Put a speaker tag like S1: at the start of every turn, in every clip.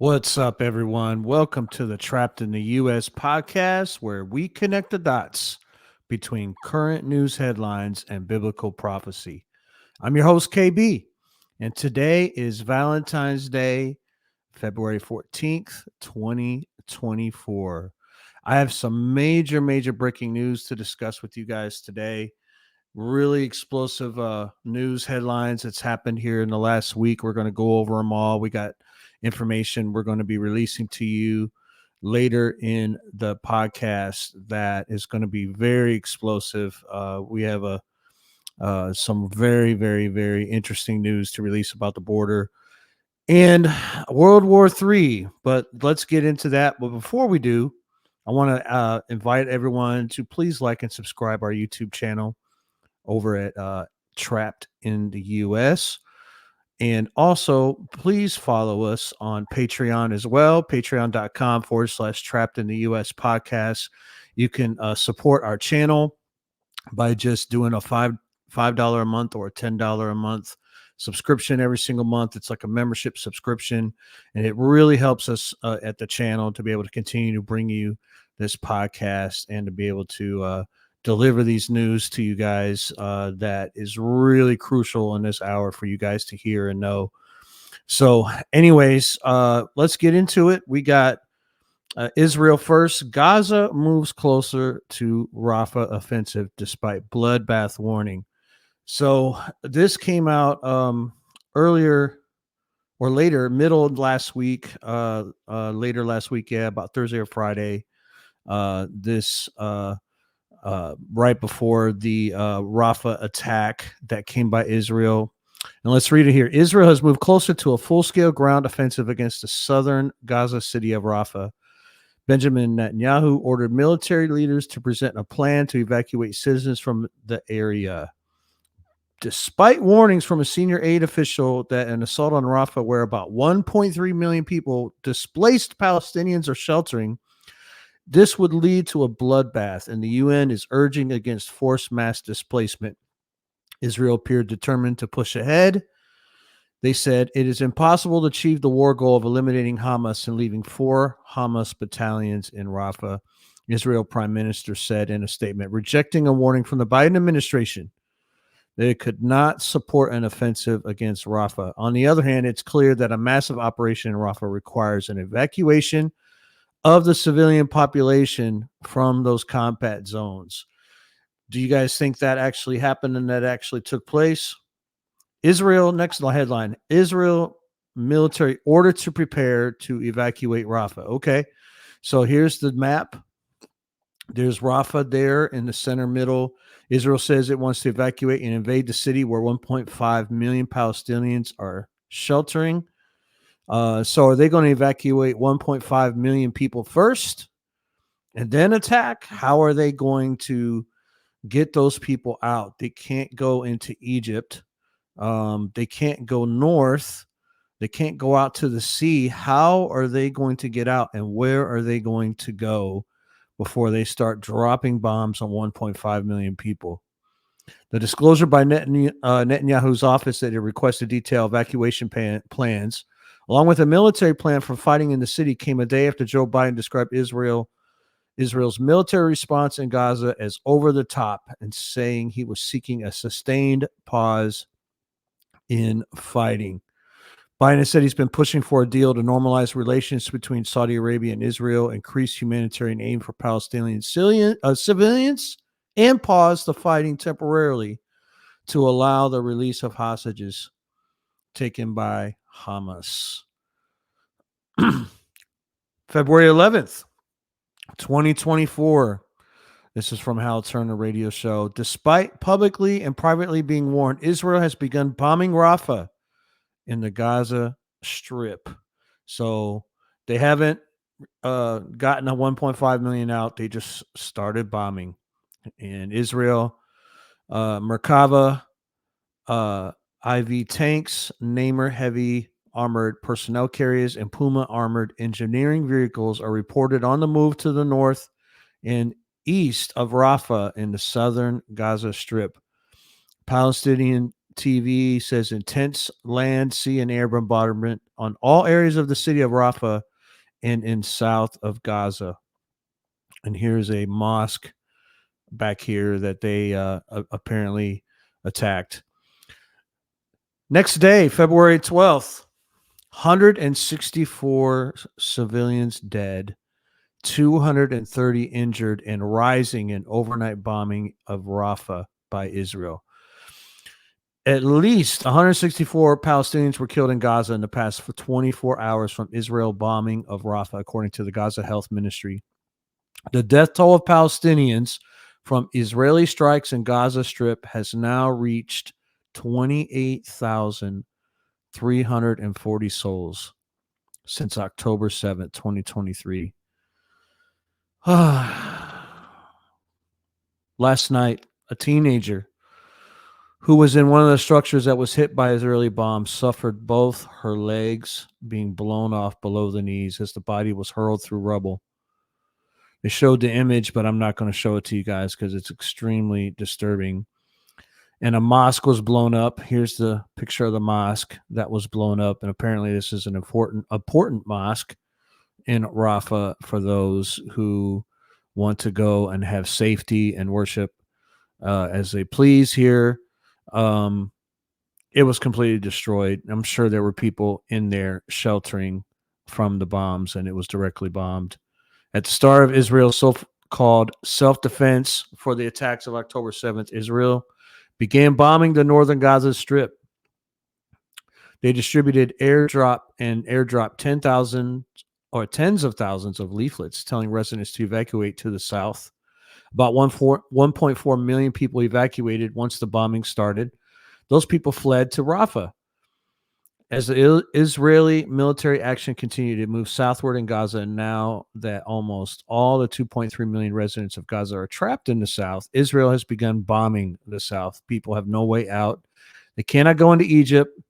S1: What's up, everyone? Welcome to the Trapped in the US podcast, where we connect the dots between current news headlines and biblical prophecy. I'm your host, KB, and today is Valentine's Day, February 14th, 2024. I have some major breaking news to discuss with you guys today. Really explosive news headlines that's happened here in the last week. We're going to go over them all. We got information we're going to be releasing to you later in the podcast that is going to be very explosive. We have some very interesting news to release about the border and World War III. But let's get into that. But before we do, I want to invite everyone to please like and subscribe our YouTube channel over at Trapped in the US. And also, please follow us on Patreon as well, patreon.com/trapped in the US podcast. You can support our channel by just doing a $5 a month or a $10 a month subscription every single month. It's like a membership subscription, and it really helps us at the channel to be able to continue to bring you this podcast and to be able to deliver these news to you guys that is really crucial in this hour for you guys to hear and know. So anyways, let's get into it. We got Israel first. Gaza moves closer to Rafah offensive despite bloodbath warning. So this came out earlier or later, middle of last week, later last week, yeah, about Thursday or Friday. This right before the Rafah attack that came by Israel. And let's read it here. Israel has moved closer to a full-scale ground offensive against the southern Gaza city of Rafah. Benjamin Netanyahu ordered military leaders to present a plan to evacuate citizens from the area. Despite warnings from a senior aid official that an assault on Rafah, where about 1.3 million people, displaced Palestinians, are sheltering, this would lead to a bloodbath, and the UN is urging against forced mass displacement. Israel appeared determined to push ahead. They said it is impossible to achieve the war goal of eliminating Hamas and leaving 4 Hamas battalions in Rafah. Israel Prime Minister said in a statement, rejecting a warning from the Biden administration that it could not support an offensive against Rafah. On the other hand, it's clear that a massive operation in Rafah requires an evacuation of the civilian population from those combat zones. Do you guys think that actually happened and that actually took place? Israel, next headline, Israel military ordered to prepare to evacuate Rafah. Okay, so here's the map. There's Rafah there in the center middle. Israel says it wants to evacuate and invade the city where 1.5 million Palestinians are sheltering. So are they going to evacuate 1.5 million people first and then attack? How are they going to get those people out? They can't go into Egypt. They can't go north. They can't go out to the sea. How are they going to get out, and where are they going to go before they start dropping bombs on 1.5 million people? The disclosure by Netanyahu's office that it requested detailed evacuation plans, along with a military plan for fighting in the city, came a day after Joe Biden described Israel's military response in Gaza as over the top and saying he was seeking a sustained pause in fighting. Biden said he's been pushing for a deal to normalize relations between Saudi Arabia and Israel, increase humanitarian aid for Palestinian civilians, and pause the fighting temporarily to allow the release of hostages taken by Hamas. February 11th, 2024. This is from Hal Turner radio show. Despite publicly and privately being warned, Israel has begun bombing Rafah in the Gaza Strip. So they haven't gotten a 1.5 million out. They just started bombing. In Israel, Merkava, IV tanks, Namer heavy armored personnel carriers, and Puma armored engineering vehicles are reported on the move to the north and east of Rafah in the southern Gaza Strip. Palestinian TV says intense land, sea, and air bombardment on all areas of the city of Rafah and in south of Gaza. And here's a mosque back here that they apparently attacked. Next day, February 12th, 164 civilians dead, 230 injured, and rising in overnight bombing of Rafah by Israel. At least 164 Palestinians were killed in Gaza in the past 24 hours from Israel bombing of Rafah, according to the Gaza Health Ministry. The death toll of Palestinians from Israeli strikes in Gaza Strip has now reached 28,340 souls since October 7th, 2023. Last night, a teenager who was in one of the structures that was hit by Israeli bombs suffered both her legs being blown off below the knees as the body was hurled through rubble. They showed the image, but I'm not going to show it to you guys because it's extremely disturbing. And a mosque was blown up. Here's the picture of the mosque that was blown up. And apparently this is an important mosque in Rafah for those who want to go and have safety and worship as they please here. It was completely destroyed. I'm sure there were people in there sheltering from the bombs, and it was directly bombed. At the start of Israel's so-called self-defense for the attacks of October 7th, Israel began bombing the northern Gaza Strip. They distributed airdrop 10,000 or tens of thousands of leaflets telling residents to evacuate to the south. About 1.4 million people evacuated once the bombing started. Those people fled to Rafah. As the Israeli military action continued, it moved southward in Gaza, and now that almost all the 2.3 million residents of Gaza are trapped in the south, Israel has begun bombing the south. People have no way out. They cannot go into Egypt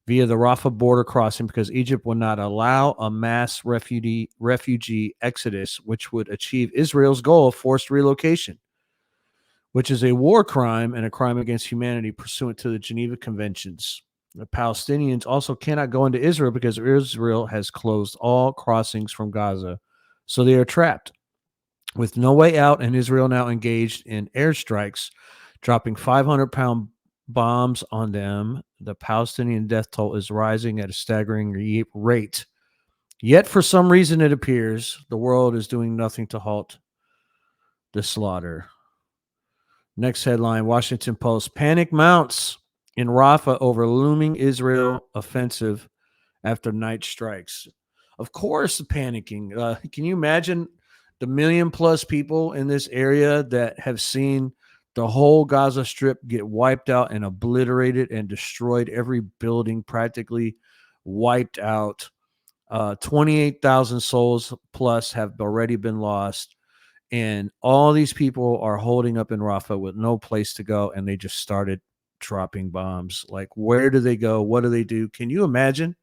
S1: via the Rafah border crossing because Egypt will not allow a mass refugee exodus, which would achieve Israel's goal of forced relocation, which is a war crime and a crime against humanity pursuant to the Geneva Conventions. The Palestinians also cannot go into Israel because Israel has closed all crossings from Gaza. So they are trapped with no way out, and Israel now engaged in airstrikes, dropping 500-pound bombs on them. The Palestinian death toll is rising at a staggering rate. Yet, for some reason, it appears the world is doing nothing to halt the slaughter. Next headline, Washington Post. Panic mounts in Rafah over looming Israel offensive after night strikes. Of course, panicking. Can you imagine the million-plus people in this area that have seen the whole Gaza Strip get wiped out and obliterated and destroyed, every building practically wiped out? 28,000 souls plus have already been lost. And all these people are holding up in Rafah with no place to go, and they just started dropping bombs. Like, where do they go? What do they do? Can you imagine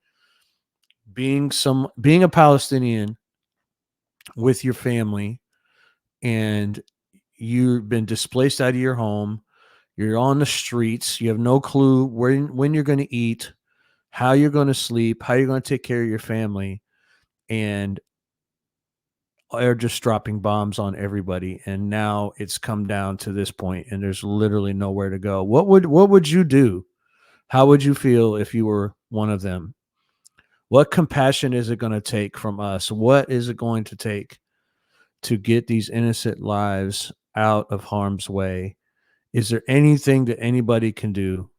S1: being a Palestinian with your family, and you've been displaced out of your home? You're on the streets. You have no clue when you're going to eat, how you're going to sleep, how you're going to take care of your family, and are just dropping bombs on everybody. And now it's come down to this point, and there's literally nowhere to go. What would you do? How would you feel if you were one of them? What compassion is it going to take from us? What is it going to take to get these innocent lives out of harm's way? Is there anything that anybody can do?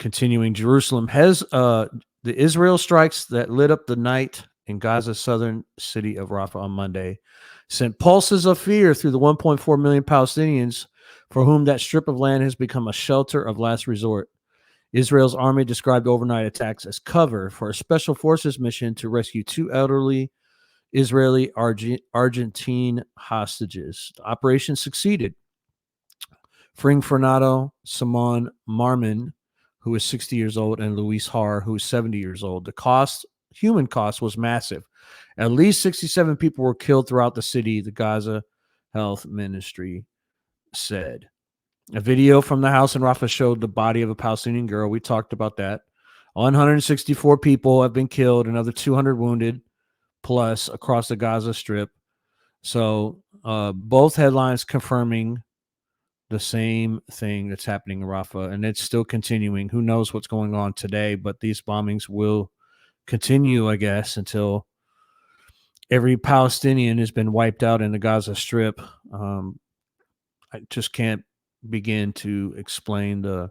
S1: Continuing, Jerusalem has the Israel strikes that lit up the night in Gaza's southern city of Rafah on Monday sent pulses of fear through the 1.4 million Palestinians for whom that strip of land has become a shelter of last resort. Israel's army described overnight attacks as cover for a special forces mission to rescue two elderly Israeli Argentine hostages. The operation succeeded, freeing Fernando Simon Marmin, who is 60 years old, and Luis Har, who is 70 years old. The human cost was massive. At least 67 people were killed throughout the city, the Gaza Health Ministry said. A video from the house in Rafah showed the body of a Palestinian girl. We talked about that. 164 people have been killed, another 200 wounded plus across the Gaza Strip. So both headlines confirming the same thing that's happening in Rafah, and it's still continuing. Who knows what's going on today, but these bombings will continue, I guess, until every Palestinian has been wiped out in the Gaza Strip. I just can't begin to explain the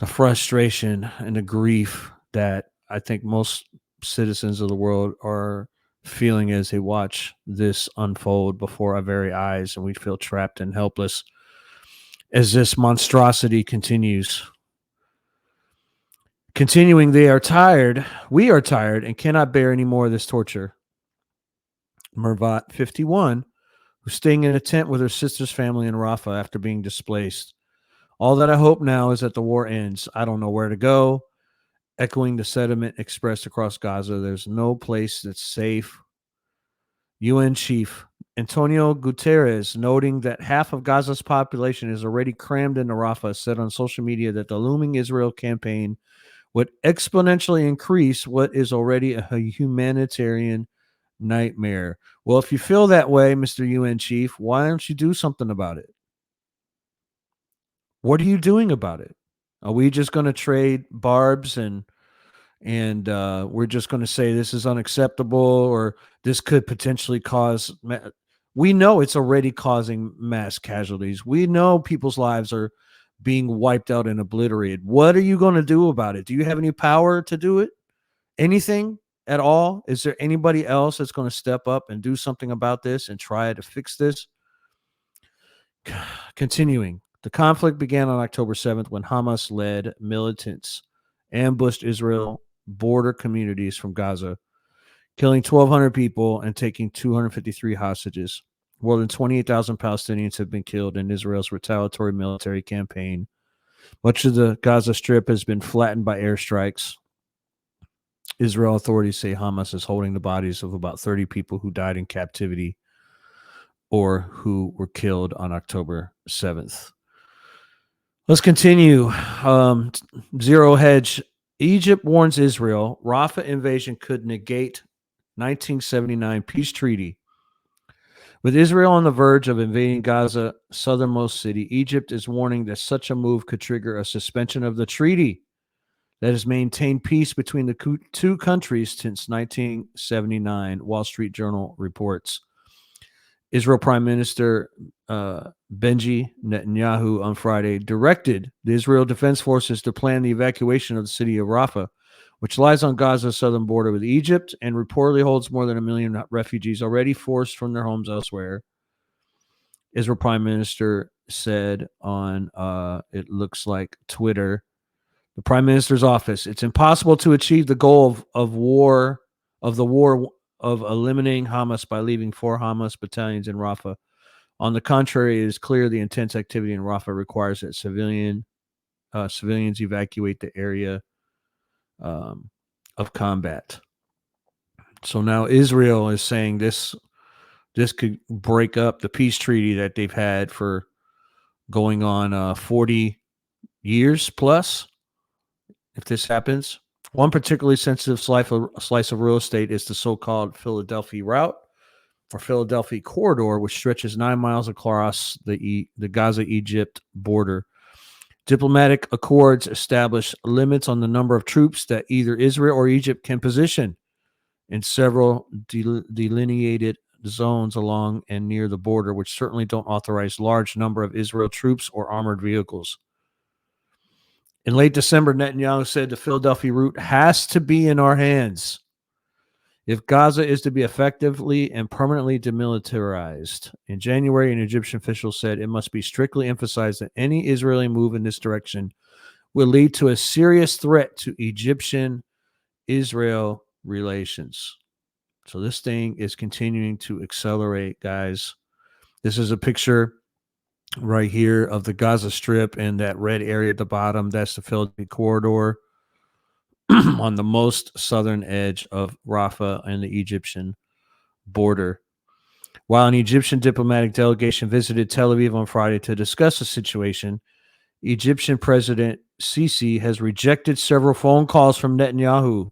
S1: frustration and the grief that I think most citizens of the world are feeling as they watch this unfold before our very eyes, and we feel trapped and helpless as this monstrosity continues. Continuing, they are tired. We are tired and cannot bear any more of this torture. Mervat, 51, who's staying in a tent with her sister's family in Rafah after being displaced. All that I hope now is that the war ends. I don't know where to go. Echoing the sentiment expressed across Gaza, there's no place that's safe. UN Chief Antonio Guterres, noting that half of Gaza's population is already crammed into Rafah, said on social media that the looming Israel campaign would exponentially increase what is already a humanitarian nightmare. Well, if you feel that way, Mr. UN Chief, why don't you do something about it? What are you doing about it? Are we just going to trade barbs and we're just going to say this is unacceptable or this could potentially cause we know it's already causing mass casualties. We know people's lives are being wiped out and obliterated. What are you going to do about it? Do you have any power to do it? Anything at all? Is there anybody else that's going to step up and do something about this and try to fix this? Continuing, the conflict began on October 7th when Hamas-led militants ambushed Israel border communities from Gaza, killing 1,200 people and taking 253 hostages. More than 28,000 Palestinians have been killed in Israel's retaliatory military campaign. Much of the Gaza Strip has been flattened by airstrikes. Israel authorities say Hamas is holding the bodies of about 30 people who died in captivity or who were killed on October 7th. Let's continue. Zero Hedge. Egypt warns Israel Rafah invasion could negate 1979 peace treaty. With Israel on the verge of invading Gaza's southernmost city, Egypt is warning that such a move could trigger a suspension of the treaty that has maintained peace between the two countries since 1979, Wall Street Journal reports. Israel Prime Minister Benji Netanyahu on Friday directed the Israel Defense Forces to plan the evacuation of the city of Rafah, which lies on Gaza's southern border with Egypt and reportedly holds more than 1 million refugees already forced from their homes elsewhere. Israel Prime Minister said on, it looks like Twitter, the Prime Minister's office, it's impossible to achieve the goal of the war of eliminating Hamas by leaving 4 Hamas battalions in Rafah. On the contrary, it is clear the intense activity in Rafah requires that civilians evacuate the area of combat. So now Israel is saying this could break up the peace treaty that they've had for going on 40 years plus. If this happens, one particularly sensitive slice of real estate is the so-called Philadelphia route or Philadelphia corridor, which stretches 9 miles across the Gaza-Egypt border. Diplomatic accords establish limits on the number of troops that either Israel or Egypt can position in several delineated zones along and near the border, which certainly don't authorize large number of Israel troops or armored vehicles. In late December, Netanyahu said the Philadelphia route has to be in our hands if Gaza is to be effectively and permanently demilitarized. In January, an Egyptian official said it must be strictly emphasized that any Israeli move in this direction will lead to a serious threat to Egyptian-Israel relations. So this thing is continuing to accelerate, guys. This is a picture right here of the Gaza Strip and that red area at the bottom. That's the Philadelphia corridor on the most southern edge of Rafah and the Egyptian border. While an Egyptian diplomatic delegation visited Tel Aviv on Friday to discuss the situation, Egyptian President Sisi has rejected several phone calls from Netanyahu.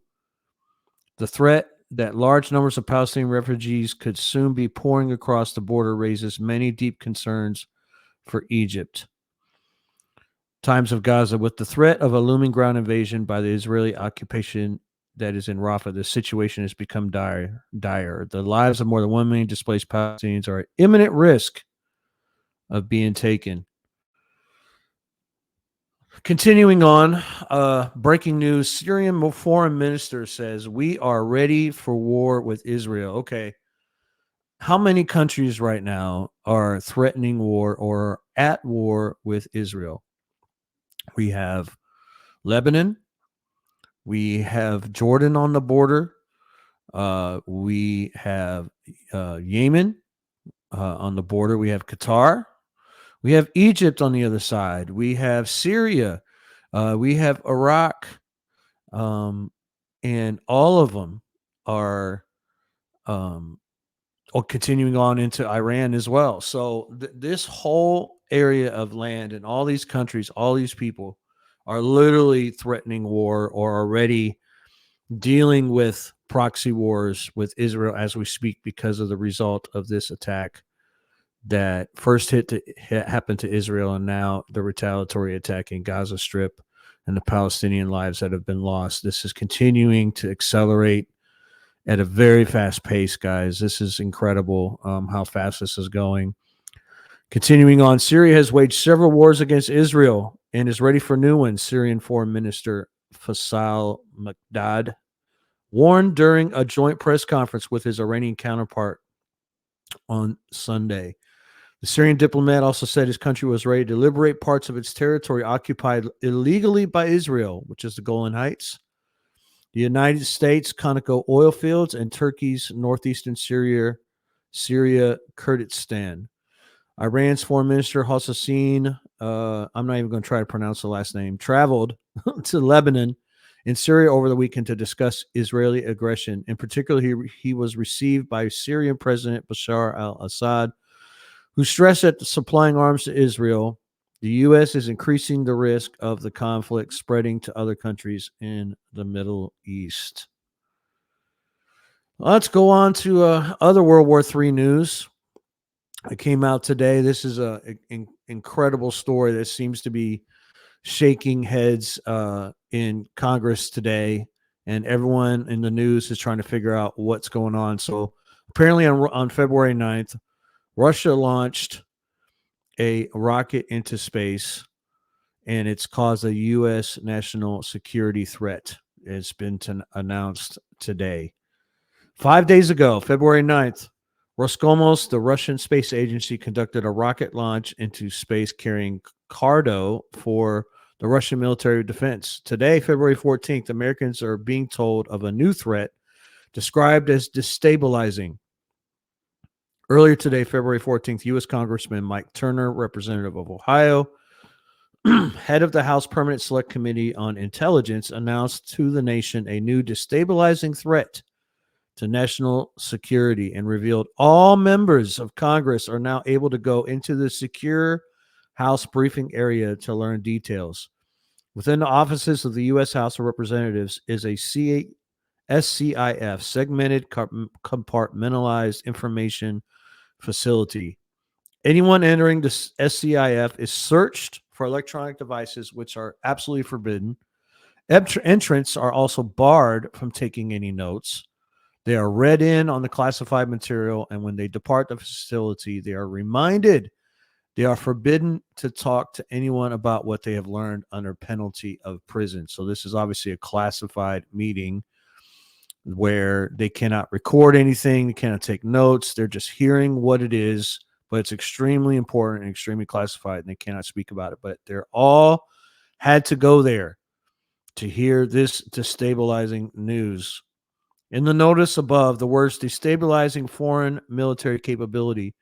S1: The threat that large numbers of Palestinian refugees could soon be pouring across the border raises many deep concerns for Egypt. Times of Gaza, with the threat of a looming ground invasion by the Israeli occupation that is in Rafah, the situation has become dire. The lives of more than 1 million displaced Palestinians are at imminent risk of being taken. Continuing on, breaking news: Syrian foreign minister says we are ready for war with Israel. Okay, how many countries right now are threatening war or at war with Israel? We have Lebanon, we have Jordan on the border, we have Yemen on the border, we have Qatar, we have Egypt on the other side, we have Syria, we have Iraq, and all of them are continuing on into Iran as well. So this whole area of land and all these countries, all these people are literally threatening war or already dealing with proxy wars with Israel as we speak because of the result of this attack that first happened to Israel and now the retaliatory attack in Gaza Strip and the Palestinian lives that have been lost. This is continuing to accelerate at a very fast pace, guys. This is incredible how fast this is going. Continuing on, Syria has waged several wars against Israel and is ready for new ones. Syrian Foreign Minister Faisal Maqdad warned during a joint press conference with his Iranian counterpart on Sunday. The Syrian diplomat also said his country was ready to liberate parts of its territory occupied illegally by Israel, which is the Golan Heights, the United States, Conoco oil fields, and Turkey's northeastern Syria, Kurdistan. Iran's foreign minister Hossein, I'm not even going to try to pronounce the last name, traveled to Lebanon and Syria over the weekend to discuss Israeli aggression. In particular, he was received by Syrian President Bashar al-Assad, who stressed that supplying arms to Israel, the U.S. is increasing the risk of the conflict spreading to other countries in the Middle East. Let's go on to other World War III news. It came out today. This is an incredible story that seems to be shaking heads in Congress today, and everyone in the news is trying to figure out what's going on. So apparently on February 9th, Russia launched a rocket into space, and it's caused a U.S. national security threat. It's been announced today. 5 days ago, February 9th, Roscosmos, the Russian space agency, conducted a rocket launch into space carrying cargo for the Russian military defense. Today, February 14th, Americans are being told of a new threat described as destabilizing. Earlier today, February 14th, U.S. Congressman Mike Turner, representative of Ohio, head of the House Permanent Select Committee on Intelligence, announced to the nation a new destabilizing threat to national security and revealed all members of Congress are now able to go into the secure House briefing area to learn details. Within the offices of the U.S. House of Representatives is a SCIF, Segmented Compartmentalized Information Facility. Anyone entering the SCIF is searched for electronic devices, which are absolutely forbidden. Entrants are also barred from taking any notes. They are read in on the classified material, and when they depart the facility, they are reminded they are forbidden to talk to anyone about what they have learned under penalty of prison. So this is obviously a classified meeting where they cannot record anything, they cannot take notes. They're just hearing what it is, but it's extremely important and extremely classified, and they cannot speak about it. But they're all had to go there to hear this destabilizing news. In the notice above, the words destabilizing foreign military capability.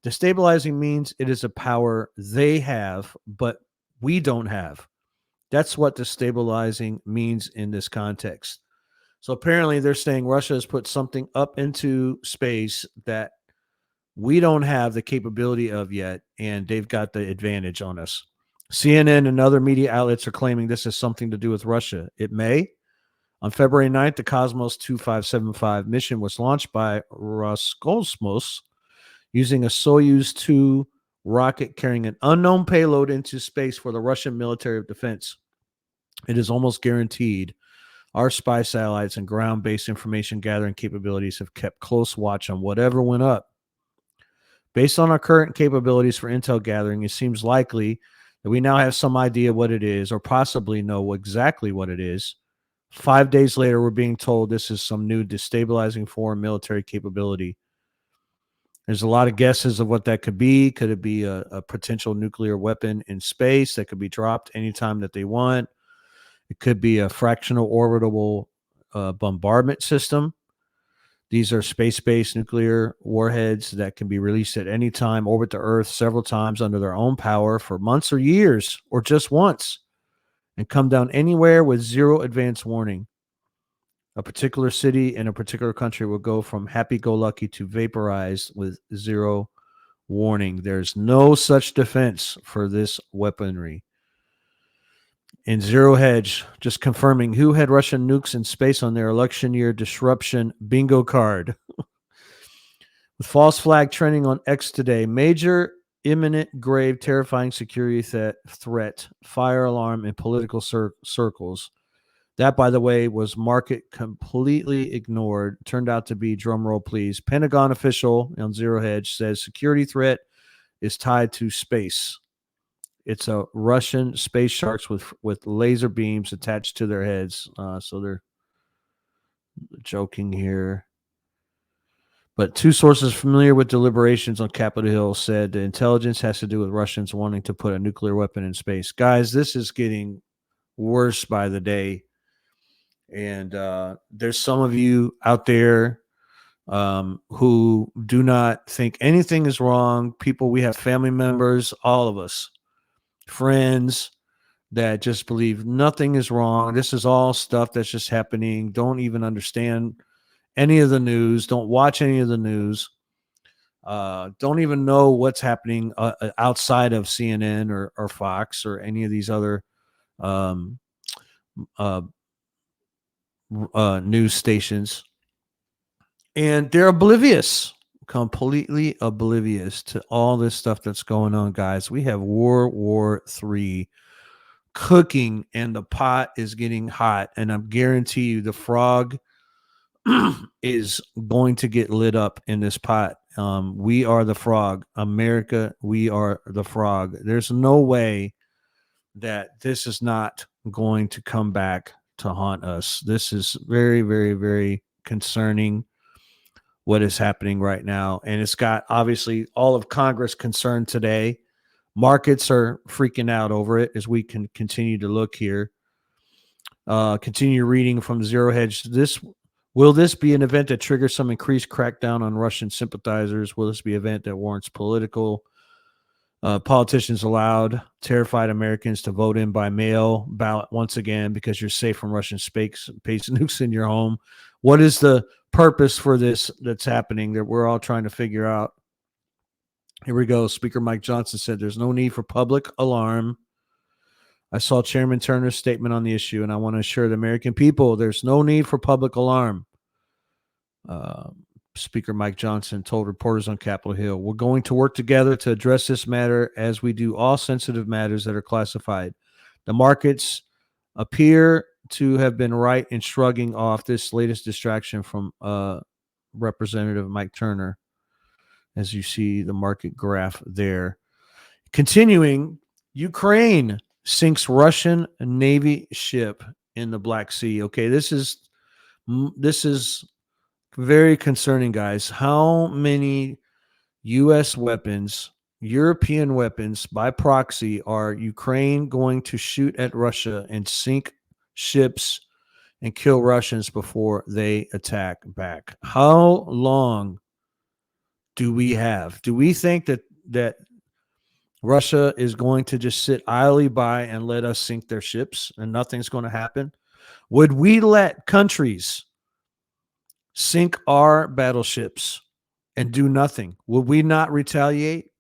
S1: Destabilizing means it is a power they have, but we don't have. That's what destabilizing means in this context. So apparently they're saying Russia has put something up into space that we don't have the capability of yet, and they've got the advantage on us. CNN and other media outlets are claiming this has something to do with Russia. It may. On February 9th, the Cosmos 2575 mission was launched by Roscosmos using a Soyuz 2 rocket carrying an unknown payload into space for the Russian military of defense. It is almost guaranteed our spy satellites and ground-based information gathering capabilities have kept close watch on whatever went up. Based on our current capabilities for intel gathering, it seems likely that we now have some idea what it is, or possibly know exactly what it is. 5 days later, we're being told this is some new destabilizing foreign military capability. There's a lot of guesses of what that could be. Could it be a potential nuclear weapon in space that could be dropped anytime that they want? It could be a fractional orbitable bombardment system. These are space-based nuclear warheads that can be released at any time, orbit the Earth several times under their own power for months or years, or just once, and come down anywhere with zero advance warning. A particular city in a particular country will go from happy-go-lucky to vaporized with zero warning. There's no such defense for this weaponry. In Zero Hedge, just confirming who had Russian nukes in space on their election year disruption bingo card. With false flag trending on X today, major, imminent, grave, terrifying security threat, fire alarm in political circles. That, by the way, was market completely ignored. Turned out to be, drumroll please, Pentagon official on Zero Hedge says security threat is tied to space. It's a Russian space sharks with laser beams attached to their heads. So they're joking here. But two sources familiar with deliberations on Capitol Hill said the intelligence has to do with Russians wanting to put a nuclear weapon in space. Guys, this is getting worse by the day. And there's some of you out there who do not think anything is wrong. People, we have family members, all of us, friends that just believe nothing is wrong. This is all stuff that's just happening. Don't even understand any of the news. Don't watch any of the news. Don't even know what's happening outside of CNN or Fox or any of these other news stations. And they're oblivious, completely oblivious to all this stuff that's going on, guys. We have World War III cooking, and the pot is getting hot. And I guarantee you the frog is going to get lit up in this pot. We are the frog. America, we are the frog. There's no way that this is not going to come back to haunt us. This is very, very, very concerning what is happening right now. And it's got obviously all of Congress concerned today. Markets are freaking out over it as we can continue to look here. Continue reading from Zero Hedge. Will this be an event that triggers some increased crackdown on Russian sympathizers? Will this be an event that warrants politicians allowed terrified Americans to vote in by mail ballot once again because you're safe from Russian space nukes in your home? What is the purpose for this that's happening that we're all trying to figure out? Here we go. Speaker Mike Johnson said there's no need for public alarm. I saw Chairman Turner's statement on the issue, and I want to assure the American people there's no need for public alarm. Speaker Mike Johnson told reporters on Capitol Hill, we're going to work together to address this matter as we do all sensitive matters that are classified. The markets appear to have been right in shrugging off this latest distraction from Representative Mike Turner, as you see the market graph there. Continuing, Ukraine sinks Russian Navy ship in the Black Sea. Okay, this is very concerning, guys. How many U.S. weapons, European weapons by proxy, are Ukraine going to shoot at Russia and sink ships and kill Russians before they attack back? How long do we have? Do we think that Russia is going to just sit idly by and let us sink their ships and nothing's going to happen? Would we let countries sink our battleships and do nothing? Would we not retaliate?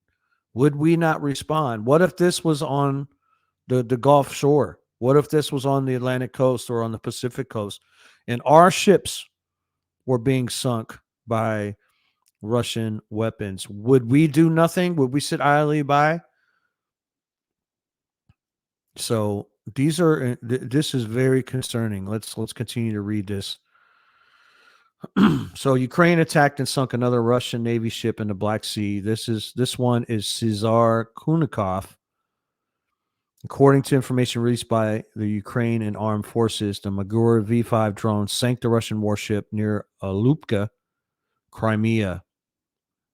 S1: Would we not respond? What if this was on the Gulf Shore? What if this was on the Atlantic coast or on the Pacific coast and our ships were being sunk by Russian weapons? Would we do nothing? Would we sit idly by? So this is very concerning. Let's continue to read this. So Ukraine attacked and sunk another Russian Navy ship in the Black Sea. This one is Cesar Kunikov. According to information released by the Ukraine and armed forces, the Magura V-5 drone sank the Russian warship near Alupka, Crimea,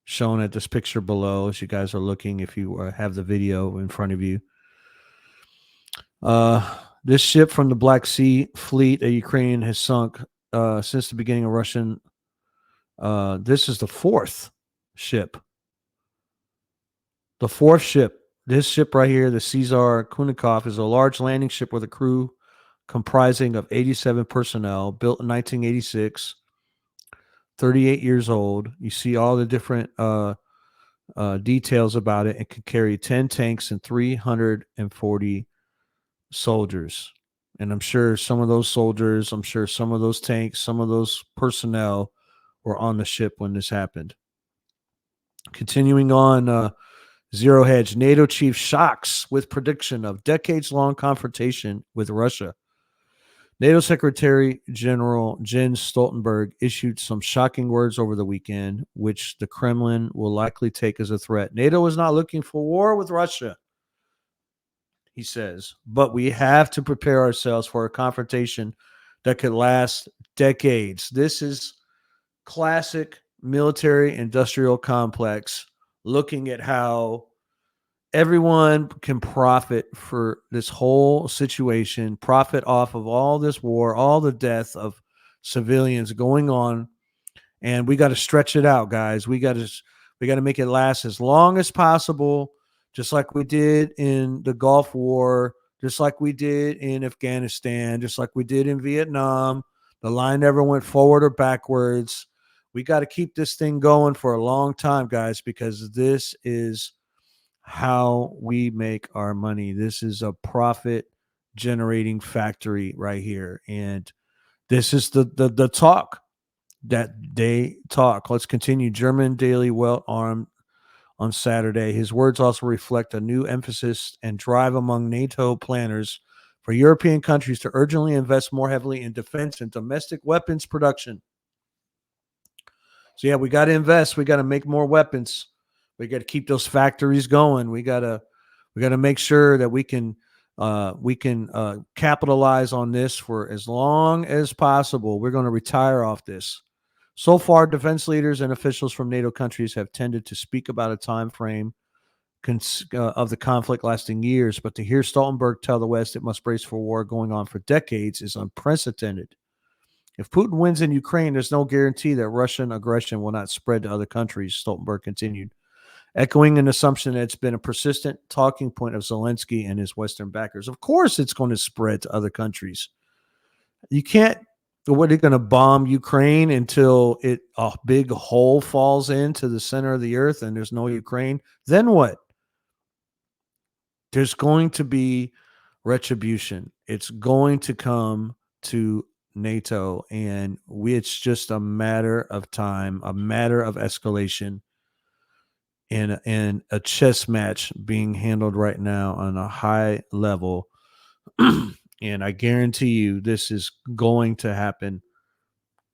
S1: shown at this picture below as you guys are looking, if you have the video in front of you. This ship from the Black Sea Fleet, a Ukrainian, has sunk since the beginning of Russian. This is the fourth ship. The fourth ship. This ship right here, the Cesar Kunikov, is a large landing ship with a crew comprising of 87 personnel, built in 1986, 38 years old. You see all the different details about it. It can carry 10 tanks and 340 soldiers. And I'm sure some of those soldiers, I'm sure some of those tanks, some of those personnel were on the ship when this happened. Continuing on, Zero Hedge, NATO chief shocks with prediction of decades-long confrontation with Russia. NATO Secretary General Jens Stoltenberg issued some shocking words over the weekend, which the Kremlin will likely take as a threat. NATO is not looking for war with Russia, he says, but we have to prepare ourselves for a confrontation that could last decades. This is classic military industrial complex, looking at how everyone can profit for this whole situation, profit off of all this war, all the death of civilians going on, and we got to stretch it out, guys. We got to make it last as long as possible, just like we did in the Gulf War, just like we did in Afghanistan, just like we did in Vietnam. The line never went forward or backwards. We got to keep this thing going for a long time, guys, because this is how we make our money. This is a profit generating factory right here. And this is the talk that they talk. Let's continue. German Daily Welt armed on Saturday. His words also reflect a new emphasis and drive among NATO planners for European countries to urgently invest more heavily in defense and domestic weapons production. So yeah, we got to invest. We got to make more weapons. We got to keep those factories going. We got to make sure that we can capitalize on this for as long as possible. We're going to retire off this. So far, defense leaders and officials from NATO countries have tended to speak about a time frame of the conflict lasting years, but to hear Stoltenberg tell the West it must brace for war going on for decades is unprecedented. If Putin wins in Ukraine, there's no guarantee that Russian aggression will not spread to other countries, Stoltenberg continued, echoing an assumption that it's been a persistent talking point of Zelensky and his Western backers. Of course it's going to spread to other countries. You can't, what are they going to bomb Ukraine until a big hole falls into the center of the earth and there's no Ukraine? Then what? There's going to be retribution. It's going to come to NATO, and it's just a matter of time, a matter of escalation, and a chess match being handled right now on a high level. And I guarantee you this is going to happen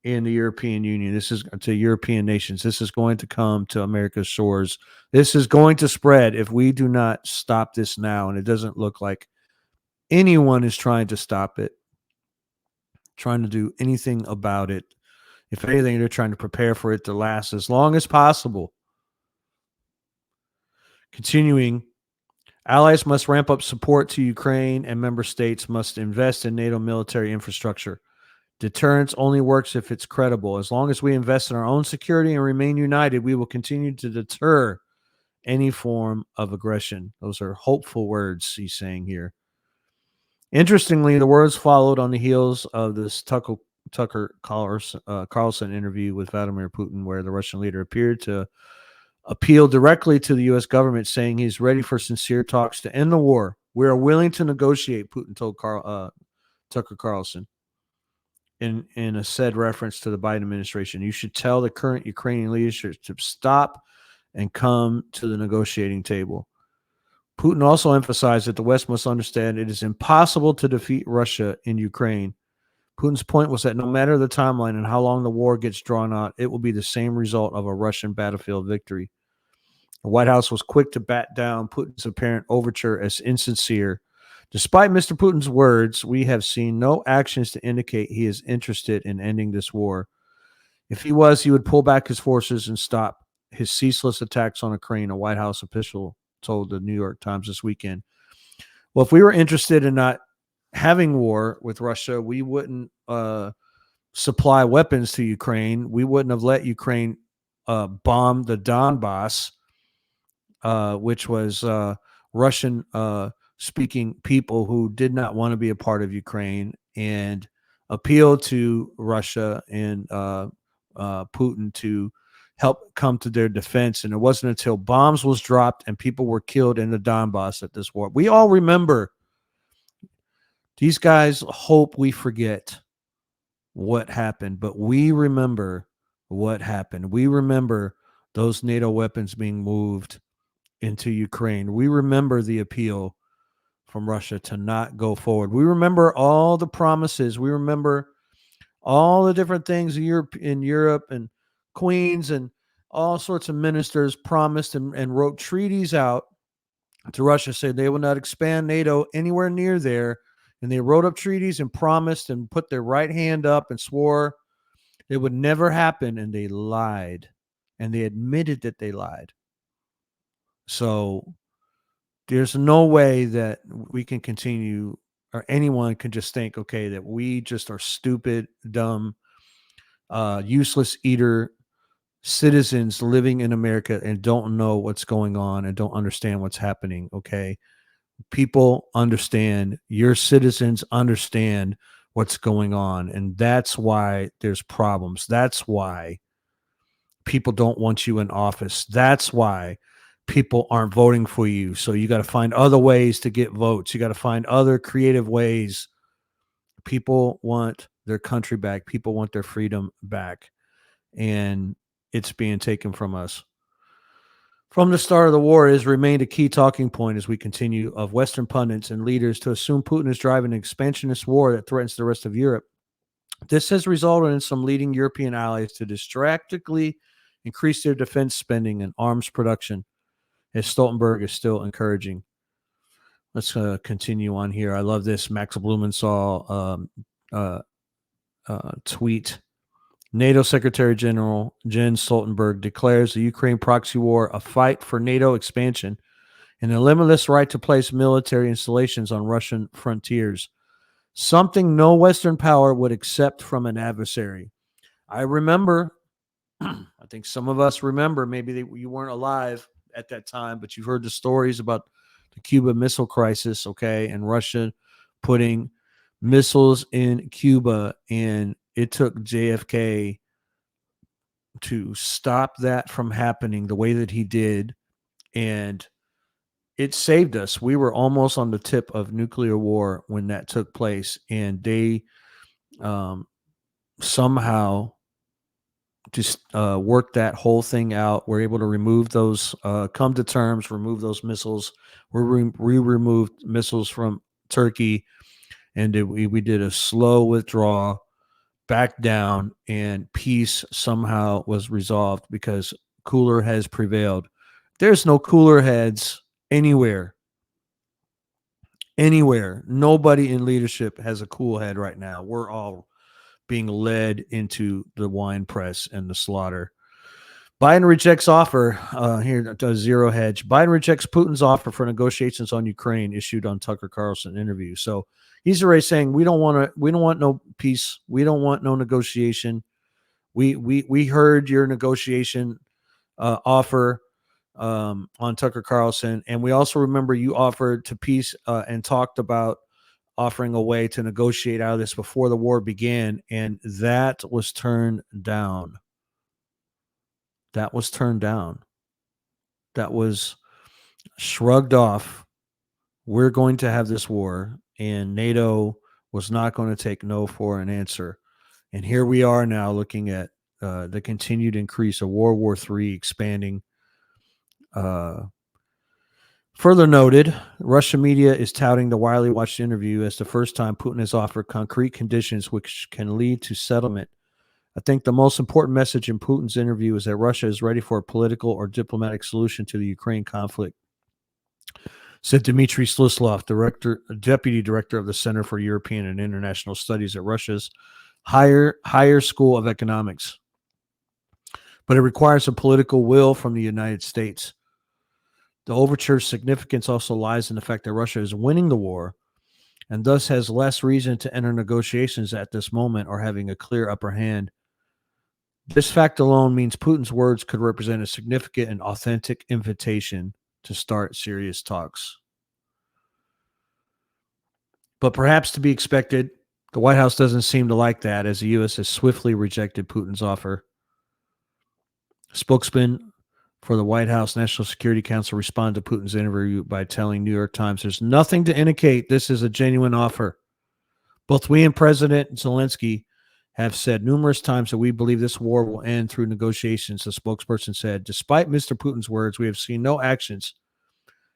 S1: in the European Union. This is to European nations. This is going to come to America's shores. This is going to spread if we do not stop this now, and it doesn't look like anyone is trying to stop it, trying to do anything about it. If anything, they're trying to prepare for it to last as long as possible. Continuing, allies must ramp up support to Ukraine, and member states must invest in NATO military infrastructure. Deterrence only works if it's credible. As long as we invest in our own security and remain united, we will continue to deter any form of aggression. Those are hopeful words he's saying here. Interestingly, the words followed on the heels of this Tucker Carlson interview with Vladimir Putin, where the Russian leader appeared to appeal directly to the U.S. government, saying he's ready for sincere talks to end the war. We are willing to negotiate, Putin told Tucker Carlson in a said reference to the Biden administration. You should tell the current Ukrainian leadership to stop and come to the negotiating table. Putin also emphasized that the West must understand it is impossible to defeat Russia in Ukraine. Putin's point was that no matter the timeline and how long the war gets drawn out, it will be the same result of a Russian battlefield victory. The White House was quick to bat down Putin's apparent overture as insincere. Despite Mr. Putin's words, we have seen no actions to indicate he is interested in ending this war. If he was, he would pull back his forces and stop his ceaseless attacks on Ukraine, a White House official told the New York Times this weekend. Well, if we were interested in not having war with Russia, we wouldn't supply weapons to Ukraine. We wouldn't have let Ukraine bomb the Donbass, which was Russian speaking people who did not want to be a part of Ukraine, and appeal to Russia and Putin to help come to their defense. And it wasn't until bombs was dropped and people were killed in the Donbass that this war. We all remember. These guys hope we forget what happened, but we remember what happened. We remember those NATO weapons being moved into Ukraine. We remember the appeal from Russia to not go forward. We remember all the promises. We remember all the different things in Europe and Queens and all sorts of ministers promised and wrote treaties out to Russia, saying they will not expand NATO anywhere near there. And they wrote up treaties and promised and put their right hand up and swore it would never happen. And they lied. And they admitted that they lied. So there's no way that we can continue, or anyone can just think, okay, that we just are stupid, dumb, useless eater citizens living in America and don't know what's going on and don't understand what's happening. Okay. People understand, your citizens understand what's going on. And that's why there's problems. That's why people don't want you in office. That's why people aren't voting for you. So you got to find other ways to get votes. You got to find other creative ways. People want their country back. People want their freedom back. And it's being taken from us. From the start of the war, it has remained a key talking point as we continue of Western pundits and leaders to assume Putin is driving an expansionist war that threatens the rest of Europe. This has resulted in some leading European allies to distractedly increase their defense spending and arms production, as Stoltenberg is still encouraging. Let's continue on here. I love this. Max Blumenthal tweet. NATO Secretary General Jens Stoltenberg declares the Ukraine proxy war a fight for NATO expansion and a limitless right to place military installations on Russian frontiers, something no Western power would accept from an adversary. I remember, I think some of us remember, maybe you weren't alive at that time, but you've heard the stories about the Cuban Missile Crisis, okay, and Russia putting missiles in Cuba, and it took JFK to stop that from happening the way that he did, and it saved us. We were almost on the tip of nuclear war when that took place, and they somehow just worked that whole thing out. We're able to remove those, come to terms, remove those missiles. We removed missiles from Turkey, and we did a slow withdrawal back down, and peace somehow was resolved because cooler heads prevailed. There's no cooler heads anywhere. Nobody in leadership has a cool head right now. We're all being led into the wine press and the slaughter. Biden rejects offer. Here does zero hedge. Biden rejects Putin's offer for negotiations on Ukraine, issued on Tucker Carlson interview. So he's already saying we don't want no peace. We don't want no negotiation. We heard your negotiation offer on Tucker Carlson, and we also remember you offered to peace and talked about offering a way to negotiate out of this before the war began, and that was turned down. That was turned down. That was shrugged off. We're going to have this war, and NATO was not going to take no for an answer. And here we are now looking at the continued increase of World War III expanding. Further noted, Russian media is touting the widely watched interview as the first time Putin has offered concrete conditions which can lead to settlement. I think the most important message in Putin's interview is that Russia is ready for a political or diplomatic solution to the Ukraine conflict, said Dmitry Sluslov, deputy director of the Center for European and International Studies at Russia's Higher School of Economics. But it requires a political will from the United States. The overture's significance also lies in the fact that Russia is winning the war and thus has less reason to enter negotiations at this moment or having a clear upper hand. This fact alone means Putin's words could represent a significant and authentic invitation to start serious talks. But perhaps to be expected, the White House doesn't seem to like that, as the U.S. has swiftly rejected Putin's offer. Spokesman for the White House National Security Council responded to Putin's interview by telling New York Times, "There's nothing to indicate this is a genuine offer. Both we and President Zelensky have said numerous times that we believe this war will end through negotiations," the spokesperson said. "Despite Mr. Putin's words, we have seen no actions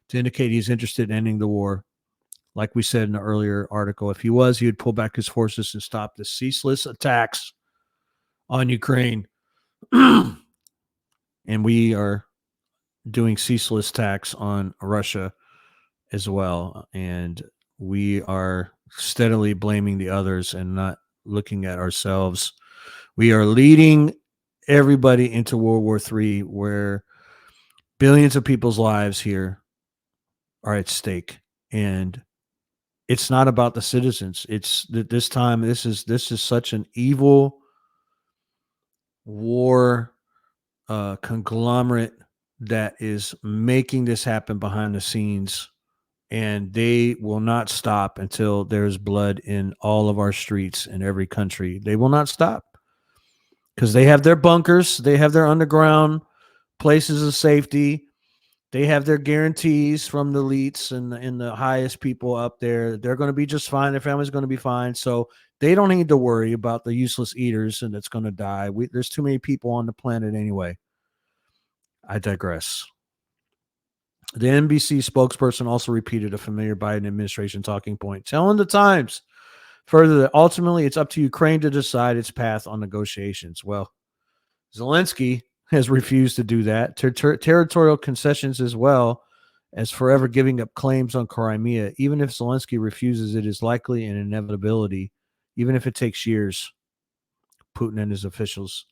S1: to indicate he's interested in ending the war. Like we said in the earlier article, if he was, he would pull back his forces and stop the ceaseless attacks on Ukraine." And we are doing ceaseless attacks on Russia as well. And we are steadily blaming the others and not looking at ourselves. We are leading everybody into World War III, where billions of people's lives here are at stake. And it's not about the citizens. It's this time, this is such an evil war conglomerate that is making this happen behind the scenes, and they will not stop until there's blood in all of our streets in every country. They will not stop because they have their bunkers, they have their underground places of safety, they have their guarantees from the elites and the highest people up there. They're going to be just fine. Their family's going to be fine. So they don't need to worry about the useless eaters and it's going to die. There's too many people on the planet anyway. I digress. The NBC spokesperson also repeated a familiar Biden administration talking point, telling the Times further that ultimately it's up to Ukraine to decide its path on negotiations. Well, Zelensky has refused to do that. Territorial concessions as well as forever giving up claims on Crimea. Even if Zelensky refuses, it is likely an inevitability, even if it takes years, Putin and his officials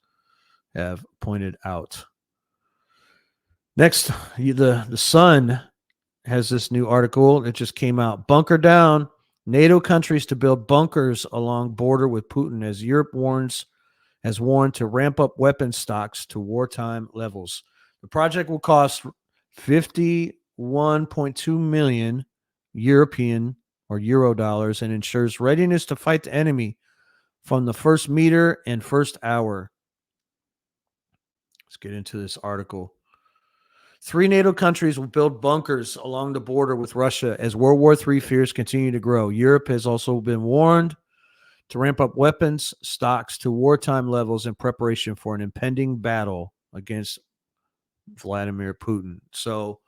S1: have pointed out. Next, the Sun has this new article that just came out. Bunker down. NATO countries to build bunkers along border with Putin as Europe has warned to ramp up weapons stocks to wartime levels. The project will cost 51.2 million European or Euro dollars and ensures readiness to fight the enemy from the first meter and first hour. Let's get into this article. 3 NATO countries will build bunkers along the border with Russia as World War III fears continue to grow. Europe has also been warned to ramp up weapons stocks to wartime levels in preparation for an impending battle against Vladimir Putin. So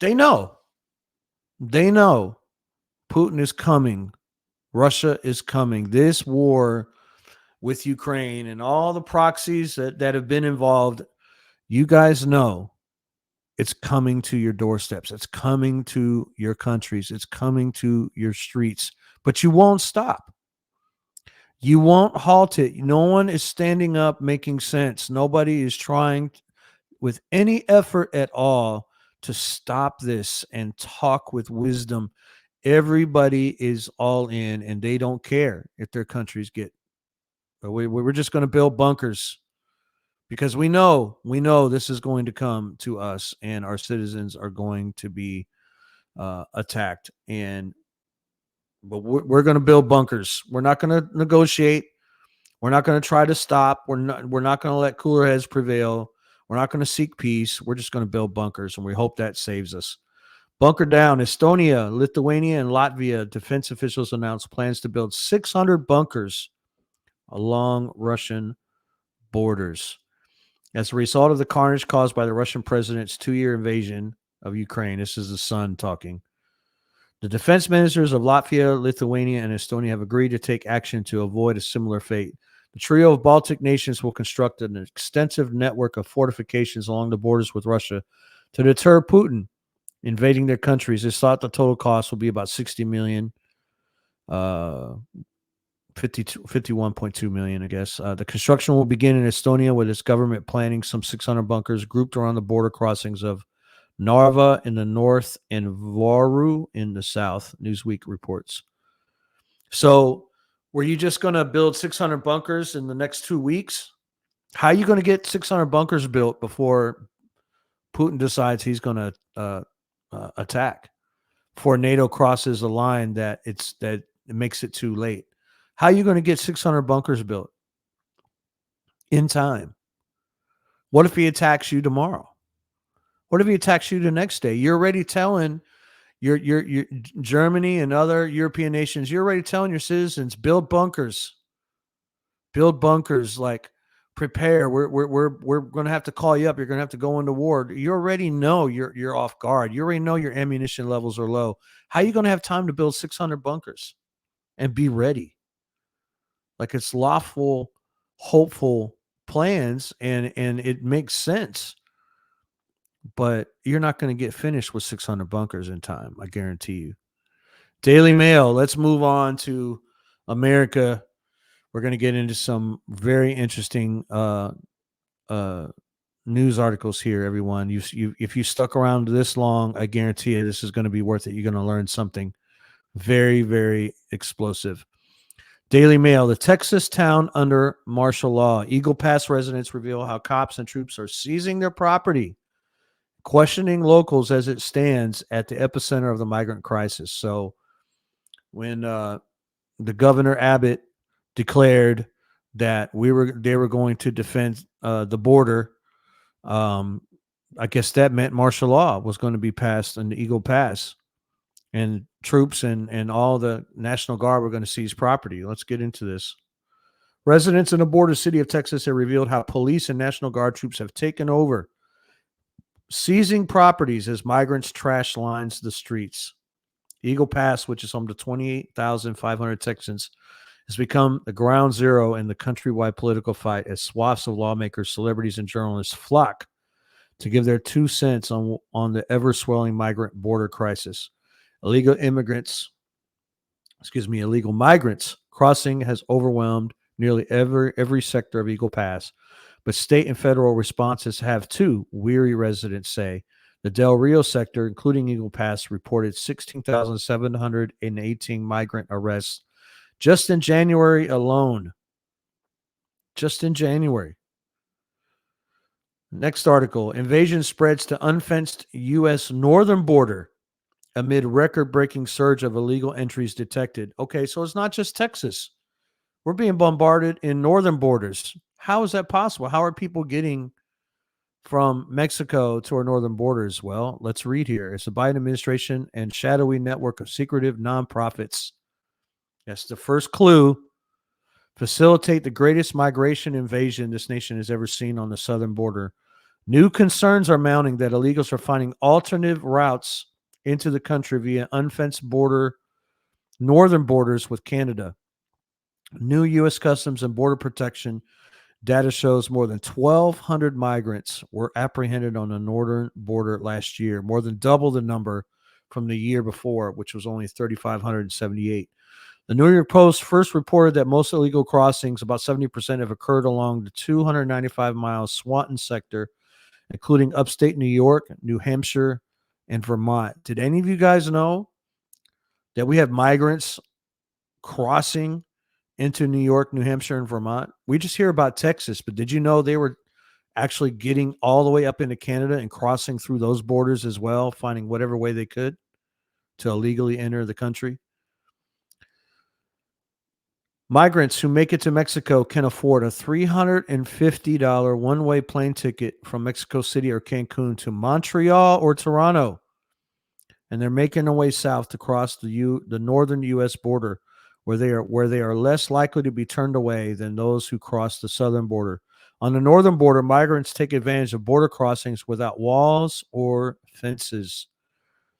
S1: they know Putin is coming. Russia is coming. This war with Ukraine and all the proxies that have been involved, you guys know it's coming to your doorsteps. It's coming to your countries. It's coming to your streets. But you won't stop. You won't halt it. No one is standing up making sense. Nobody is trying with any effort at all to stop this and talk with wisdom. Everybody is all in and they don't care if their countries get. We're just going to build bunkers because we know this is going to come to us and our citizens are going to be attacked. And but we're going to build bunkers. We're not going to negotiate. We're not going to try to stop. We're not going to let cooler heads prevail. We're not going to seek peace. We're just going to build bunkers, and we hope that saves us. Bunker down. Estonia, Lithuania, and Latvia defense officials announced plans to build 600 bunkers along Russian borders. As a result of the carnage caused by the Russian president's 2-year invasion of Ukraine, this is the Sun talking. The defense ministers of Latvia, Lithuania, and Estonia have agreed to take action to avoid a similar fate. The trio of Baltic nations will construct an extensive network of fortifications along the borders with Russia to deter Putin invading their countries. It's thought the total cost will be about 60 million, 51.2 million, I guess. The construction will begin in Estonia, with its government planning some 600 bunkers grouped around the border crossings of Narva in the north and Varu in the south, Newsweek reports. So, were you just going to build 600 bunkers in the next 2 weeks? How are you going to get 600 bunkers built before Putin decides he's going to attack? Before NATO crosses a line that it makes it too late? How are you going to get 600 bunkers built in time? What if he attacks you tomorrow? What if he attacks you the next day? You're already telling your Germany and other European nations, you're already telling your citizens, build bunkers. Build bunkers, like prepare. We're going to have to call you up. You're going to have to go into war. You already know you're off guard. You already know your ammunition levels are low. How are you going to have time to build 600 bunkers and be ready? Like, it's lawful, hopeful plans, and it makes sense. But you're not going to get finished with 600 bunkers in time, I guarantee you. Daily Mail, let's move on to America. We're going to get into some very interesting news articles here, everyone. If you stuck around this long, I guarantee you this is going to be worth it. You're going to learn something very, very explosive. Daily Mail, the Texas town under martial law. Eagle Pass residents reveal how cops and troops are seizing their property, questioning locals as it stands at the epicenter of the migrant crisis. So when the Governor Abbott declared that they were going to defend the border, I guess that meant martial law was going to be passed in the Eagle Pass, and troops and all the National Guard were going to seize property. Let's get into this. Residents in the border city of Texas have revealed how police and National Guard troops have taken over, seizing properties as migrants trash lines the streets. Eagle Pass, which is home to 28,500 Texans, has become the ground zero in the countrywide political fight as swaths of lawmakers, celebrities, and journalists flock to give their 2 cents on the ever-swelling migrant border crisis. Illegal migrants crossing has overwhelmed nearly every sector of Eagle Pass, but state and federal responses have too, weary residents say. The Del Rio sector, including Eagle Pass, reported 16,718 migrant arrests just in January alone. Just in January. Next article, invasion spreads to unfenced U.S. northern border amid record-breaking surge of illegal entries detected. Okay, so it's not just Texas. We're being bombarded in northern borders. How is that possible? How are people getting from Mexico to our northern borders? Well, let's read here. It's the Biden administration and shadowy network of secretive nonprofits. That's the first clue. Facilitate the greatest migration invasion this nation has ever seen on the southern border. New concerns are mounting that illegals are finding alternative routes into the country via unfenced northern borders with Canada. New U.S. Customs and Border Protection data shows more than 1,200 migrants were apprehended on the northern border last year, more than double the number from the year before, which was only 3,578. The New York Post first reported that most illegal crossings, about 70%, have occurred along the 295-mile Swanton sector, including upstate New York, New Hampshire, and Vermont. Did any of you guys know that we have migrants crossing into New York, New Hampshire, and Vermont? We just hear about Texas, but did you know they were actually getting all the way up into Canada and crossing through those borders as well, finding whatever way they could to illegally enter the country? Migrants who make it to Mexico can afford a $350 one-way plane ticket from Mexico City or Cancun to Montreal or Toronto, and they're making their way south to cross the northern U.S. border, where they are less likely to be turned away than those who cross the southern border. On the northern border, migrants take advantage of border crossings without walls or fences.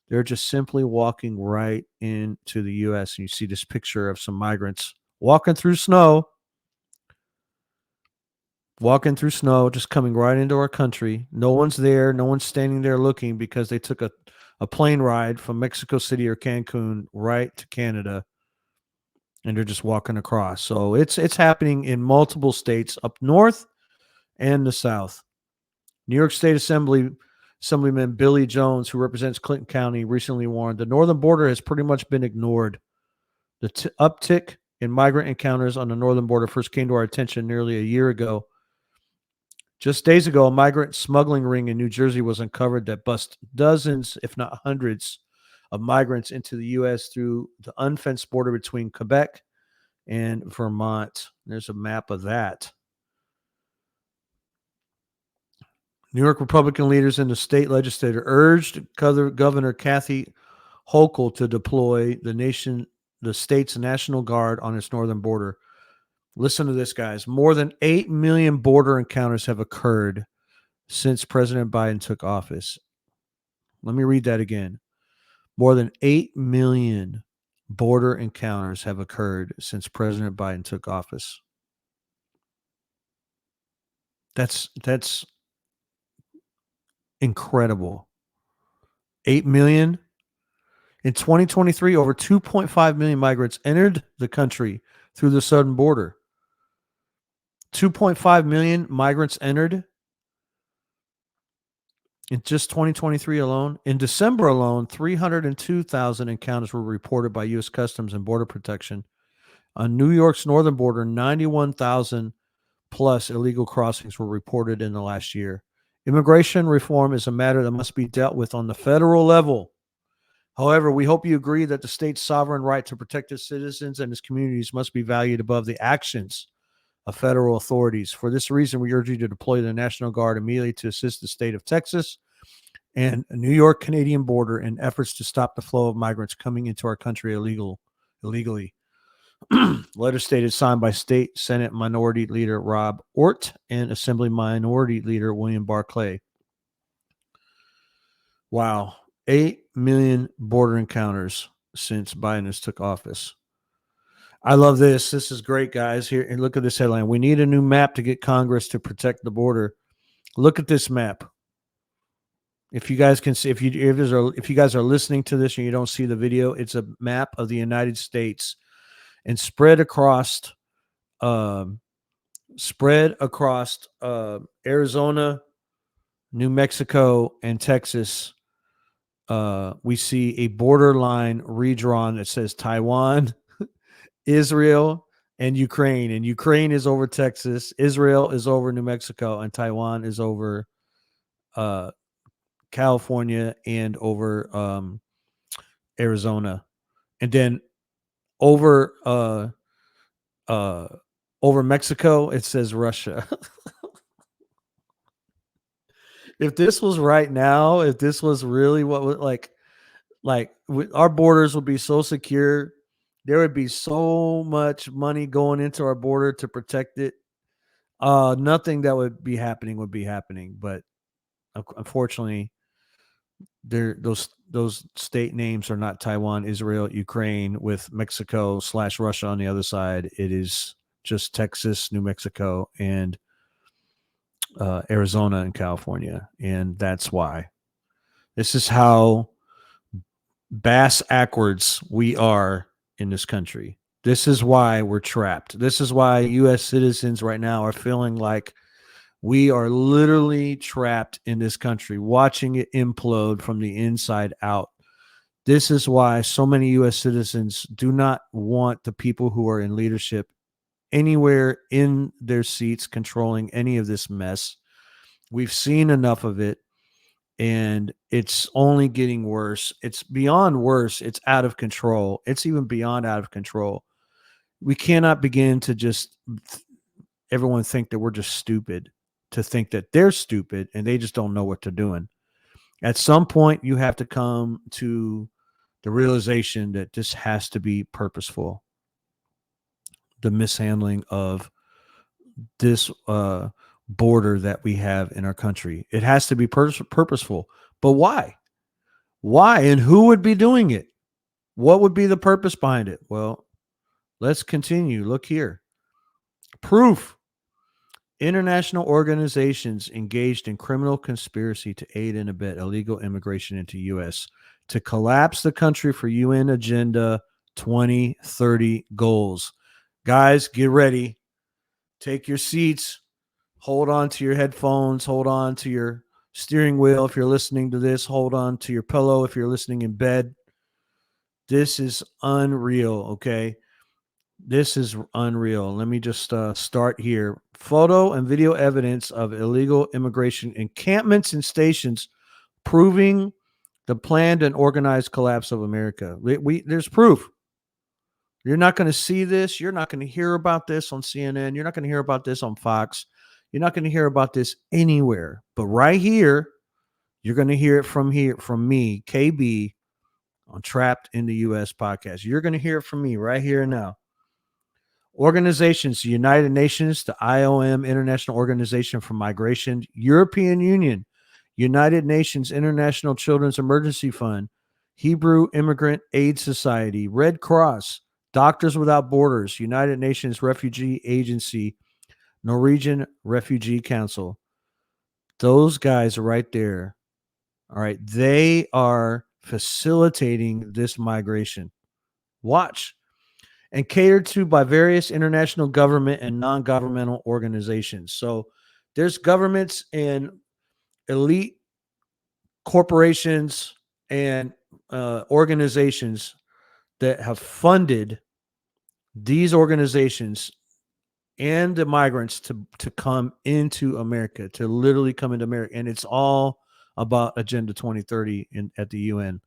S1: They're just simply walking right into the U.S. And you see this picture of some migrants walking through snow, just coming right into our country. No one's there. No one's standing there looking because they took a plane ride from Mexico City or Cancun right to Canada, and they're just walking across. So it's happening in multiple states up north and the south. New York State Assemblyman Billy Jones, who represents Clinton County, recently warned the northern border has pretty much been ignored. The uptick in migrant encounters on the northern border first came to our attention nearly a year ago. Just days ago, a migrant smuggling ring in New Jersey was uncovered that bust dozens, if not hundreds, of migrants into the U.S. through the unfenced border between Quebec and Vermont. There's a map of that. New York Republican leaders in the state legislature urged Governor Kathy Hochul to deploy the state's National Guard on its northern border. Listen to this, guys. More than 8 million border encounters have occurred since President Biden took office. Let me read that again. More than 8 million border encounters have occurred since President Biden took office. That's incredible. 8 million. In 2023, over 2.5 million migrants entered the country through the southern border. 2.5 million migrants entered in just 2023 alone. In December alone, 302,000 encounters were reported by U.S. Customs and Border Protection. On New York's northern border, 91,000 plus illegal crossings were reported in the last year. Immigration reform is a matter that must be dealt with on the federal level. However, we hope you agree that the state's sovereign right to protect its citizens and its communities must be valued above the actions of federal authorities. For this reason, we urge you to deploy the National Guard immediately to assist the state of Texas and the New York Canadian border in efforts to stop the flow of migrants coming into our country illegally. Letter stated, signed by State Senate Minority Leader Rob Ort and Assembly Minority Leader William Barclay. Wow. 8 million border encounters since Biden has took office. I love this. This is great, guys. Here, and look at this headline. We need a new map to get Congress to protect the border. Look at this map. If you guys can see, if you guys are listening to this and you don't see the video, it's a map of the United States, and spread across Arizona, New Mexico, and Texas. We see a borderline redrawn that says Taiwan, Israel, and Ukraine. And Ukraine is over Texas, Israel is over New Mexico, and Taiwan is over California and over Arizona. And then over Mexico, it says Russia. If this was right now, if this was really what would our borders would be so secure, there would be so much money going into our border to protect it. Nothing that would be happening, but unfortunately, those state names are not Taiwan, Israel, Ukraine, with Mexico / Russia on the other side. It is just Texas, New Mexico, and Arizona and California, and that's why. This is how bass backwards we are in this country. This is why we're trapped. This is why U.S. citizens right now are feeling like we are literally trapped in this country, watching it implode from the inside out. This is why so many U.S. citizens do not want the people who are in leadership anywhere in their seats controlling any of this mess. We've seen enough of it, and it's only getting worse. It's beyond worse. It's out of control. It's even beyond out of control. We cannot begin to just everyone think that we're just stupid, to think that they're stupid and they just don't know what they're doing. At some point, you have to come to the realization that this has to be purposeful. The mishandling of this border that we have in our country, it has to be purposeful. But why? Why and who would be doing it? What would be the purpose behind it? Well, let's continue. Look here. Proof. International organizations engaged in criminal conspiracy to aid and abet illegal immigration into U.S. to collapse the country for UN Agenda 2030 goals. Guys, get ready. Take your seats. Hold on to your headphones. Hold on to your steering wheel if you're listening to this. Hold on to your pillow if you're listening in bed. This is unreal, okay? This is unreal. Let me just start here. Photo and video evidence of illegal immigration encampments and stations proving the planned and organized collapse of America. There's proof. You're not going to see this. You're not going to hear about this on CNN. You're not going to hear about this on Fox. You're not going to hear about this anywhere. But right here, you're going to hear it from me, KB, on Trapped in the US podcast. You're going to hear it from me right here and now. Organizations, the United Nations, the IOM, International Organization for Migration, European Union, United Nations International Children's Emergency Fund, Hebrew Immigrant Aid Society, Red Cross, Doctors Without Borders, United Nations Refugee Agency, Norwegian Refugee Council. Those guys are right there. All right. They are facilitating this migration. Watch. And catered to by various international government and non-governmental organizations. So there's governments and elite corporations and organizations that have funded these organizations and the migrants to come into America, to literally come into America. And it's all about Agenda 2030 at the UN.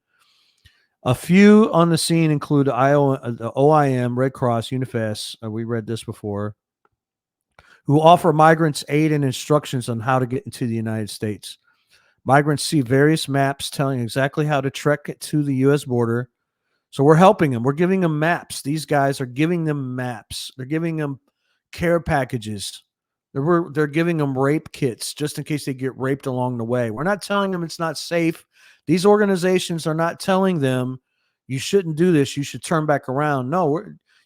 S1: A few on the scene include the OIM, Red Cross, UNIFES, we read this before, who offer migrants aid and instructions on how to get into the United States. Migrants see various maps telling exactly how to trek it to the U.S. border. So we're helping them. We're giving them maps. These guys are giving them maps. They're giving them care packages. They're giving them rape kits just in case they get raped along the way. We're not telling them it's not safe. These organizations are not telling them you shouldn't do this. You should turn back around. No,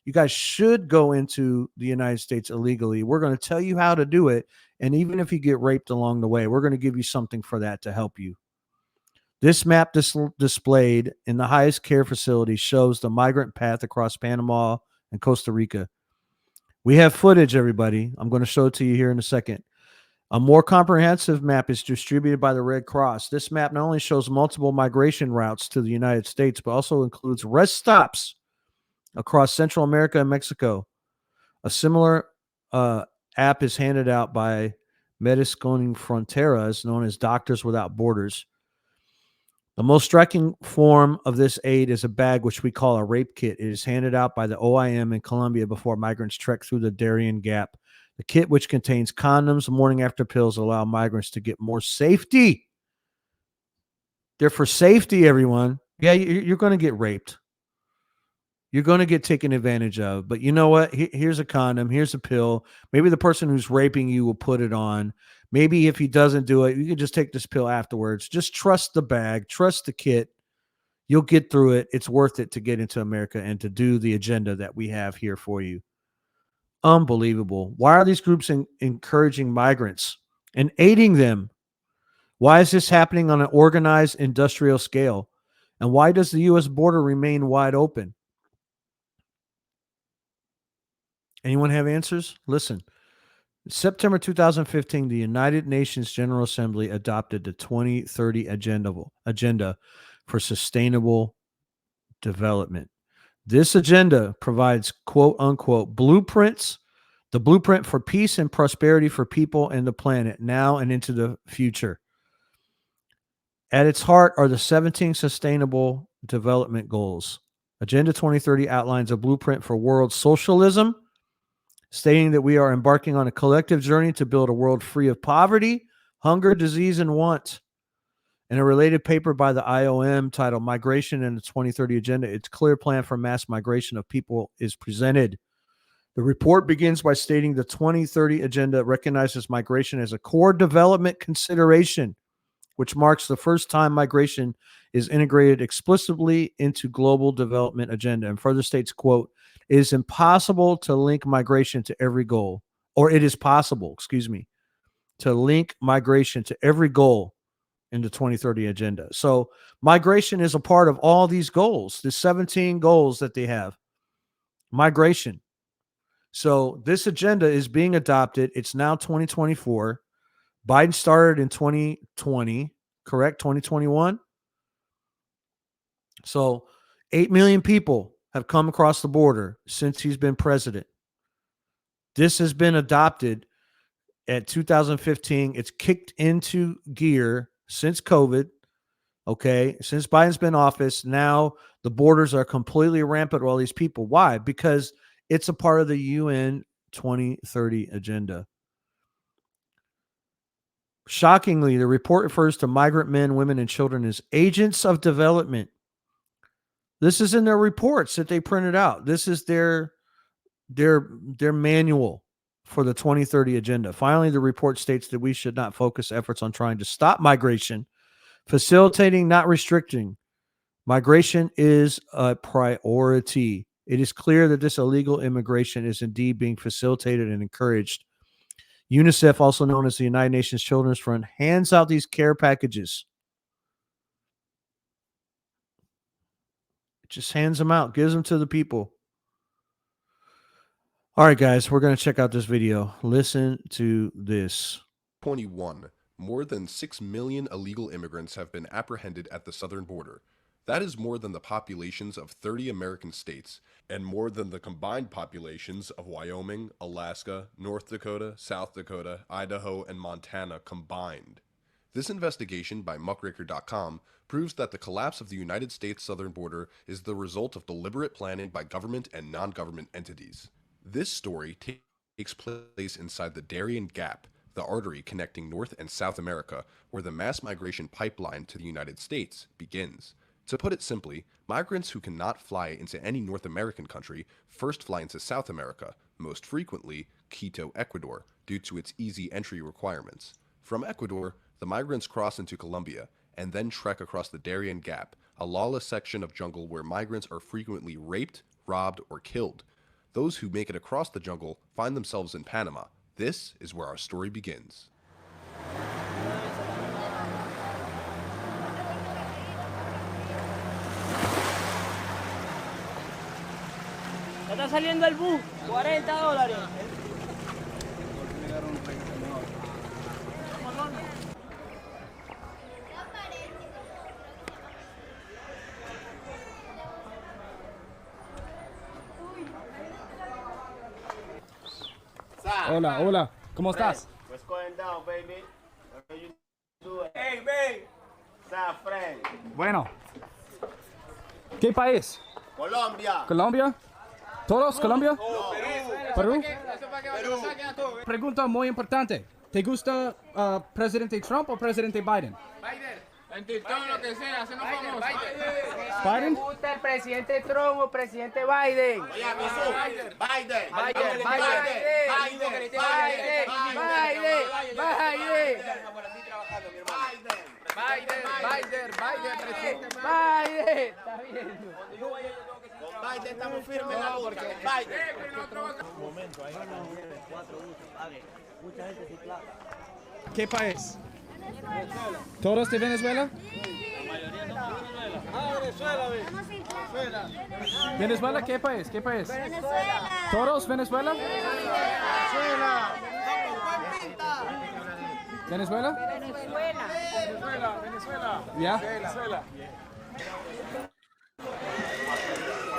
S1: you guys should go into the United States illegally. We're going to tell you how to do it. And even if you get raped along the way, we're going to give you something for that to help you. This map displayed in the highest care facility shows the migrant path across Panama and Costa Rica. We have footage, everybody. I'm going to show it to you here in a second. A more comprehensive map is distributed by the Red Cross. This map not only shows multiple migration routes to the United States, but also includes rest stops across Central America and Mexico. A similar app is handed out by Médicos Sin Fronteras, known as Doctors Without Borders. The most striking form of this aid is a bag, which we call a rape kit. It is handed out by the OIM in Colombia before migrants trek through the Darien Gap. The kit, which contains condoms, morning after pills, allow migrants to get more safety. They're for safety, everyone. Yeah, you're going to get raped. You're going to get taken advantage of. But you know what? Here's a condom. Here's a pill. Maybe the person who's raping you will put it on. Maybe if he doesn't do it, you can just take this pill afterwards. Just trust the bag. Trust the kit. You'll get through it. It's worth it to get into America and to do the agenda that we have here for you. Unbelievable. Why are these groups encouraging migrants and aiding them? Why is this happening on an organized industrial scale? And why does the U.S. border remain wide open? Anyone have answers? Listen. In September 2015, the United Nations General Assembly adopted the 2030 agenda for sustainable development. This agenda provides quote unquote blueprints, the blueprint for peace and prosperity for people and the planet now and into the future. At its heart are the 17 sustainable development goals. Agenda 2030 outlines a blueprint for world socialism, stating that we are embarking on a collective journey to build a world free of poverty, hunger, disease, and want. In a related paper by the IOM titled Migration and the 2030 Agenda, its clear plan for mass migration of people is presented. The report begins by stating the 2030 Agenda recognizes migration as a core development consideration, which marks the first time migration is integrated explicitly into global development agenda. And further states, quote, it is impossible to link migration to every goal, or it is possible, excuse me, to link migration to every goal in the 2030 agenda. So migration is a part of all these goals, the 17 goals that they have. Migration. So this agenda is being adopted. It's now 2024. Biden started in 2020, correct? 2021. So 8 million people have come across the border since he's been president. This has been adopted at 2015. It's kicked into gear since COVID. Okay. Since Biden's been in office, now the borders are completely rampant with all these people. Why? Because it's a part of the UN 2030 agenda. Shockingly, the report refers to migrant men, women, and children as agents of development. This is in their reports that they printed out. This is their manual for the 2030 agenda. Finally, the report states that we should not focus efforts on trying to stop migration, facilitating, not restricting. Migration is a priority. It is clear that this illegal immigration is indeed being facilitated and encouraged. UNICEF, also known as the United Nations Children's Fund, hands out these care packages. It just hands them out, gives them to the people. All right, guys, we're going to check out this video. Listen to this.
S2: 21. More than 6 million illegal immigrants have been apprehended at the southern border. That is more than the populations of 30 American states, and more than the combined populations of Wyoming, Alaska, North Dakota, South Dakota, Idaho, and Montana combined. This investigation by muckraker.com proves that the collapse of the United States southern border is the result of deliberate planning by government and non-government entities. This story takes place inside the Darien Gap, the artery connecting North and South America, where the mass migration pipeline to the United States begins. To put it simply, migrants who cannot fly into any North American country first fly into South America, most frequently Quito, Ecuador, due to its easy entry requirements. From Ecuador, the migrants cross into Colombia and then trek across the Darien Gap, a lawless section of jungle where migrants are frequently raped, robbed, or killed. Those who make it across the jungle find themselves in Panama. This is where our story begins.
S3: Está saliendo el bus, $40.
S4: Hola, hola, ¿cómo estás?
S5: What's going down, baby? What are you doing?
S3: Hey, babe.
S5: What's friend?
S4: Bueno. ¿Qué país?
S5: Colombia.
S4: ¿Colombia? ¿Todos? ¿Colombia?
S5: Perú.
S4: ¿Perú? Pregunta muy importante. ¿Te gusta presidente Trump o presidente Biden?
S6: Biden. Todo lo que sea, se nos famoso.
S4: Biden?
S3: ¿Me gusta el presidente Trump o presidente Biden?
S5: Biden.
S3: Está bien.
S5: Con Biden estamos firmes en la lucha. Biden.
S7: Un momento, ahí van a haber 4 buses. Mucha gente sin plata.
S4: ¿Qué país? ¿Todos de Venezuela? ¿Venezuela? ¿Qué país? ¿Qué país?
S8: Venezuela.
S4: ¿Todos Venezuela? ¿Venezuela? Yeah?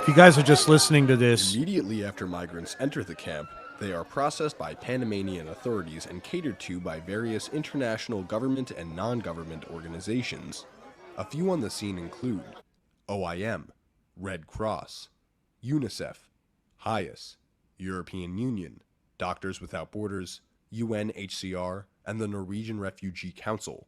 S1: If you guys are just listening to this,
S2: Immediately after migrants enter the camp, they are processed by Panamanian authorities and catered to by various international government and non-government organizations. A few on the scene include OIM, Red Cross, UNICEF, HIAS, European Union, Doctors Without Borders, UNHCR, and the Norwegian Refugee Council.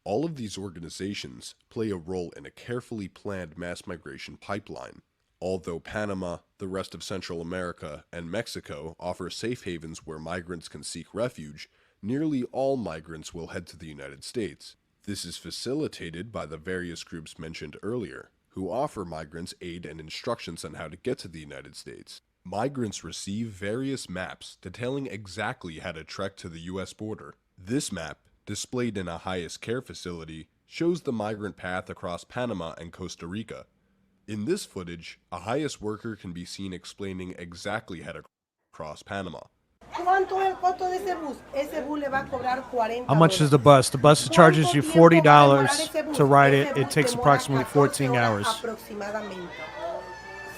S2: All of these organizations play a role in a carefully planned mass migration pipeline. Although Panama, the rest of Central America, and Mexico offer safe havens where migrants can seek refuge, nearly all migrants will head to the United States. This is facilitated by the various groups mentioned earlier, who offer migrants aid and instructions on how to get to the United States. Migrants receive various maps detailing exactly how to trek to the US border. This map, displayed in a HIAS care facility, shows the migrant path across Panama and Costa Rica. In this footage, a HIAS worker can be seen explaining exactly how to cross Panama.
S8: ¿Cuánto es el costo de ese bus? Ese bus le va a cobrar 40
S1: How much is the bus? The bus charges you $40 to ride it. It takes approximately 14 hours.
S8: Aproximadamente.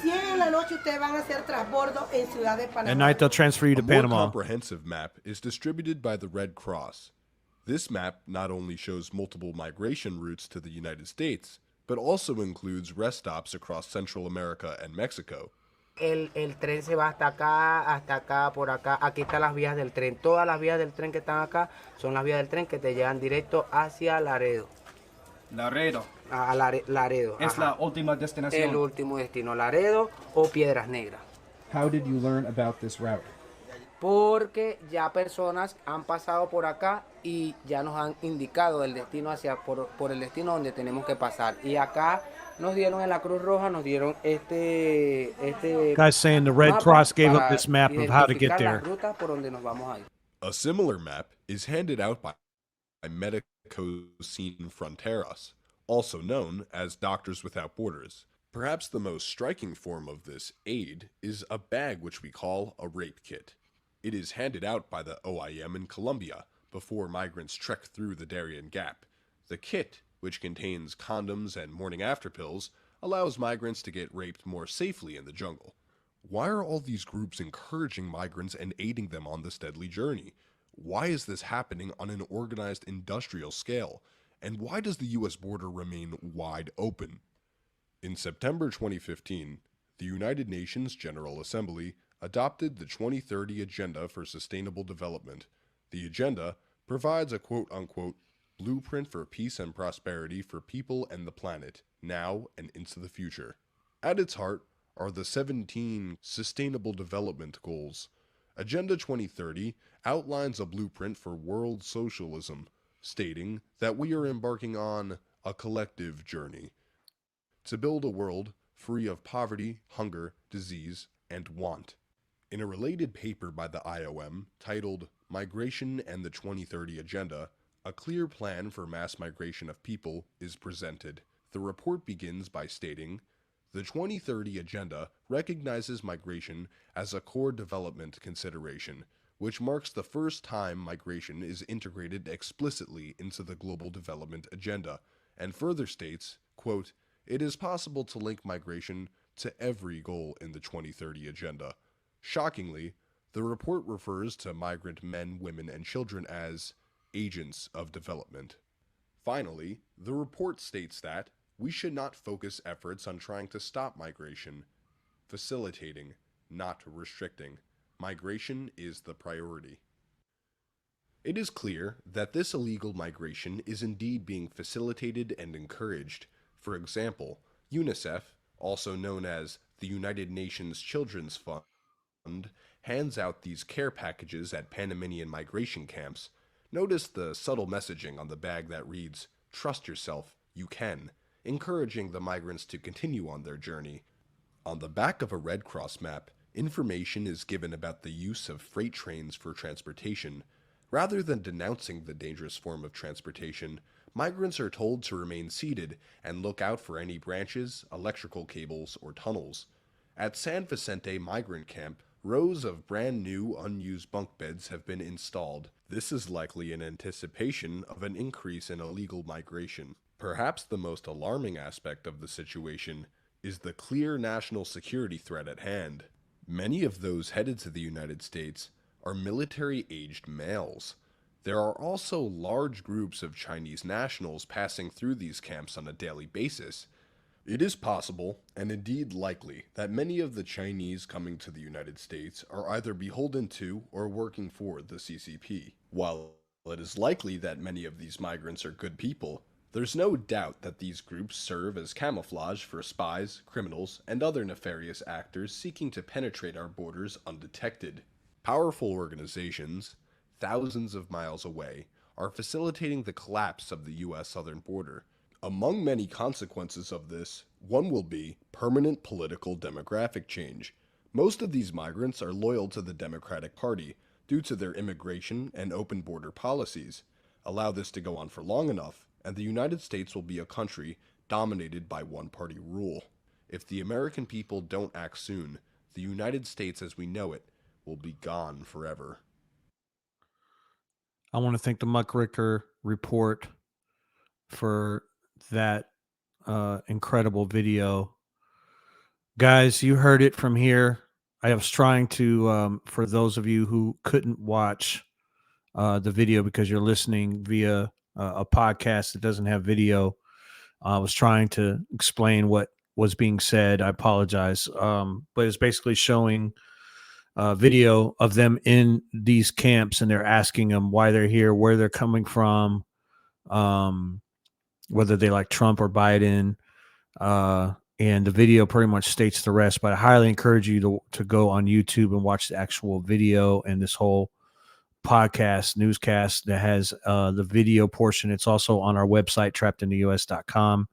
S8: 100 en la noche ustedes van a hacer transbordo en Ciudad de Panamá.
S1: At night, they'll transfer you to
S2: A more
S1: Panama.
S2: comprehensive map is distributed by the Red Cross. This map not only shows multiple migration routes to the United States, but also includes rest stops across Central America and Mexico.
S3: El tren se va hasta acá, por acá. Aquí están las vías del tren. Todas las vías del tren que están acá son las vías del tren que te llevan directo hacia Laredo.
S4: Laredo.
S3: A Laredo.
S4: Es
S3: ajá.
S4: la última destinación.
S3: El último destino, Laredo o Piedras Negras.
S4: How did you learn about this route?
S3: Porque ya personas han pasado por acá y ya nos han indicado el destino por el destino donde tenemos que pasar. Y acá nos dieron en la Cruz Roja, nos dieron este
S1: Guy's saying the Red
S3: mapa
S1: Cross gave up
S3: para
S1: this map of how to get
S3: identificar
S1: there.
S3: las rutas por donde nos vamos a ir.
S2: A similar map is handed out by Médicos Sin Fronteras, also known as Doctors Without Borders. Perhaps the most striking form of this aid is a bag which we call a rape kit. It is handed out by the OIM in Colombia before migrants trek through the Darien Gap. The kit, which contains condoms and morning after pills, allows migrants to get raped more safely in the jungle. Why are all these groups encouraging migrants and aiding them on this deadly journey? Why is this happening on an organized industrial scale? And why does the US border remain wide open? In September 2015, the United Nations General Assembly adopted the 2030 Agenda for Sustainable Development. The agenda provides a quote-unquote blueprint for peace and prosperity for people and the planet, now and into the future. At its heart are the 17 Sustainable Development Goals. Agenda 2030 outlines a blueprint for world socialism, stating that we are embarking on a collective journey to build a world free of poverty, hunger, disease, and want. In a related paper by the IOM titled Migration and the 2030 Agenda, a clear plan for mass migration of people is presented. The report begins by stating, the 2030 Agenda recognizes migration as a core development consideration, which marks the first time migration is integrated explicitly into the Global Development Agenda, and further states, quote, it is possible to link migration to every goal in the 2030 Agenda. Shockingly, the report refers to migrant men, women, and children as agents of development. Finally, the report states that we should not focus efforts on trying to stop migration, facilitating, not restricting. Migration is the priority. It is clear that this illegal migration is indeed being facilitated and encouraged. For example, UNICEF, also known as the United Nations Children's Fund, hands out these care packages at Panamanian migration camps. Notice the subtle messaging on the bag that reads, "Trust yourself, you can," encouraging the migrants to continue on their journey. On the back of a Red Cross map, information is given about the use of freight trains for transportation. Rather than denouncing the dangerous form of transportation, migrants are told to remain seated and look out for any branches, electrical cables, or tunnels. At San Vicente Migrant Camp, rows of brand new unused bunk beds have been installed. This is likely in anticipation of an increase in illegal migration. Perhaps the most alarming aspect of the situation is the clear national security threat at hand. Many of those headed to the United States are military-aged males. There are also large groups of Chinese nationals passing through these camps on a daily basis. It is possible, and indeed likely, that many of the Chinese coming to the United States are either beholden to or working for the CCP. While it is likely that many of these migrants are good people, there's no doubt that these groups serve as camouflage for spies, criminals, and other nefarious actors seeking to penetrate our borders undetected. Powerful organizations, thousands of miles away, are facilitating the collapse of the US southern border. Among many consequences of this, one will be permanent political demographic change. Most of these migrants are loyal to the Democratic Party due to their immigration and open border policies. Allow this to go on for long enough, and the United States will be a country dominated by one-party rule. If the American people don't act soon, the United States as we know it will be gone forever.
S1: I want to thank the Muckraker Report for that incredible video. Guys, you heard it from here. I was trying to, for those of you who couldn't watch the video because you're listening via a podcast that doesn't have video, I was trying to explain what was being said. I apologize. But it's basically showing video of them in these camps, and they're asking them why they're here, where they're coming from, whether they like Trump or Biden. And the video pretty much states the rest, but I highly encourage you to go on YouTube and watch the actual video and this whole podcast newscast that has the video portion. It's also on our website, trappedintheus.com.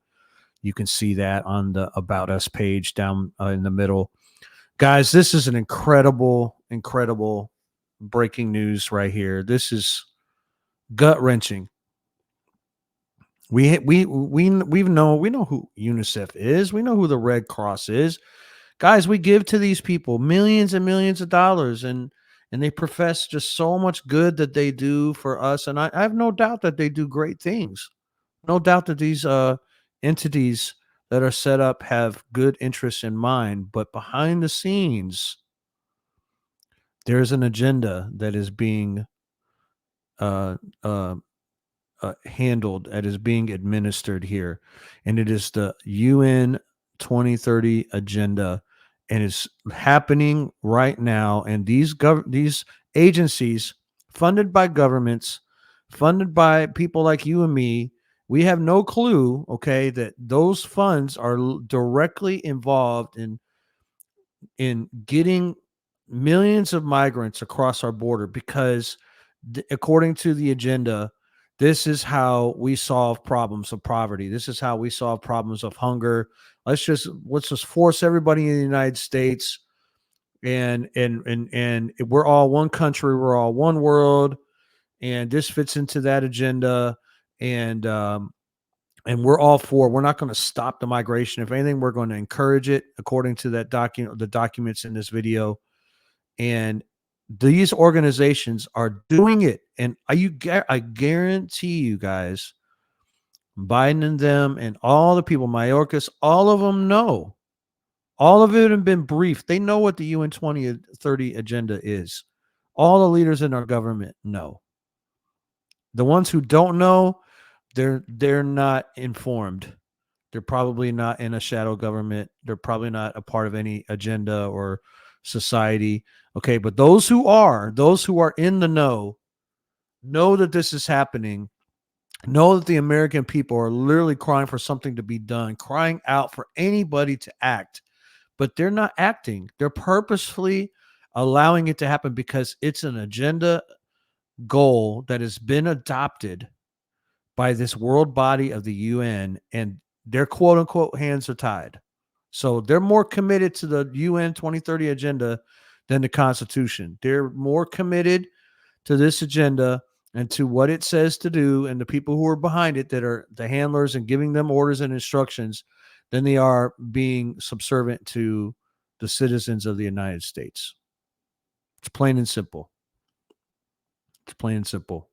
S1: You can see that on the About Us page down in the middle. Guys, this is an incredible breaking news right here. This is gut-wrenching. We know who UNICEF is. We know who the Red Cross is. Guys, we give to these people millions and millions of dollars, and they profess just so much good that they do for us. And I have no doubt that they do great things. No doubt that these entities that are set up have good interests in mind, but behind the scenes, there's an agenda that is being uh, uh, handled, that is being administered here, and it is the UN 2030 agenda, and it's happening right now. And these agencies, funded by governments, funded by people like you and me, we have no clue, okay, that those funds are directly involved in getting millions of migrants across our border, because according to the agenda, this is how we solve problems of poverty. This is how we solve problems of hunger. Let's just force everybody in the United States, and we're all one country, we're all one world, and this fits into that agenda. And we're all for. We're not going to stop the migration. If anything, we're going to encourage it, according to that document, the documents in this video. And these organizations are doing it, and I guarantee you guys, Biden and them and all the people, Mayorkas, all of them know. All of it have been briefed. They know what the UN 2030 agenda is. All the leaders in our government know. The ones who don't know, they're not informed. They're probably not in a shadow government. They're probably not a part of any agenda or society. Okay, but those who are in the know that this is happening, know that the American people are literally crying for something to be done, crying out for anybody to act, but they're not acting. They're purposefully allowing it to happen because it's an agenda goal that has been adopted by this world body of the UN, and their quote unquote hands are tied. So they're more committed to the UN 2030 agenda than the Constitution. They're more committed to this agenda and to what it says to do, and the people who are behind it, that are the handlers and giving them orders and instructions, than they are being subservient to the citizens of the United States. It's plain and simple. It's plain and simple.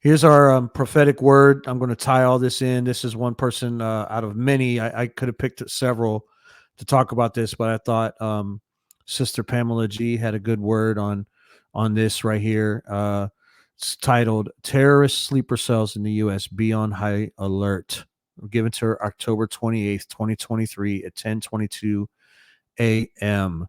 S1: Here's our prophetic word. I'm going to tie all this in. This is one person out of many. I could have picked several to talk about this, but I thought Sister Pamela G had a good word on this right here. It's titled "Terrorist Sleeper Cells in the U.S. Be on High Alert." given to her October 28th, 2023 at 10:22 a.m.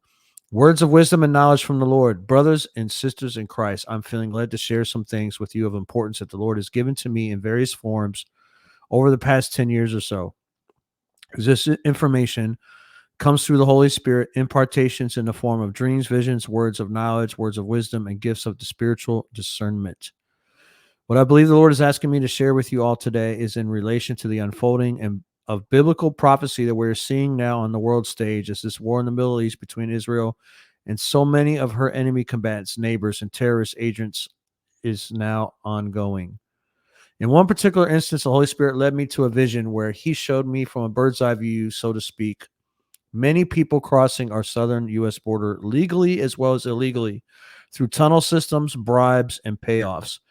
S1: Words of wisdom and knowledge from the Lord. Brothers and sisters in Christ, I'm feeling led to share some things with you of importance that the Lord has given to me in various forms over the past 10 years or so. This information comes through the Holy Spirit, impartations in the form of dreams, visions, words of knowledge, words of wisdom, and gifts of the spiritual discernment. What I believe the Lord is asking me to share with you all today is in relation to the unfolding and of biblical prophecy that we're seeing now on the world stage as this war in the Middle East between Israel and so many of her enemy combatants, neighbors, and terrorist agents is now ongoing. In one particular instance, the Holy Spirit led me to a vision where he showed me from a bird's eye view, so to speak, many people crossing our southern U.S. border legally as well as illegally through tunnel systems, bribes, and payoffs.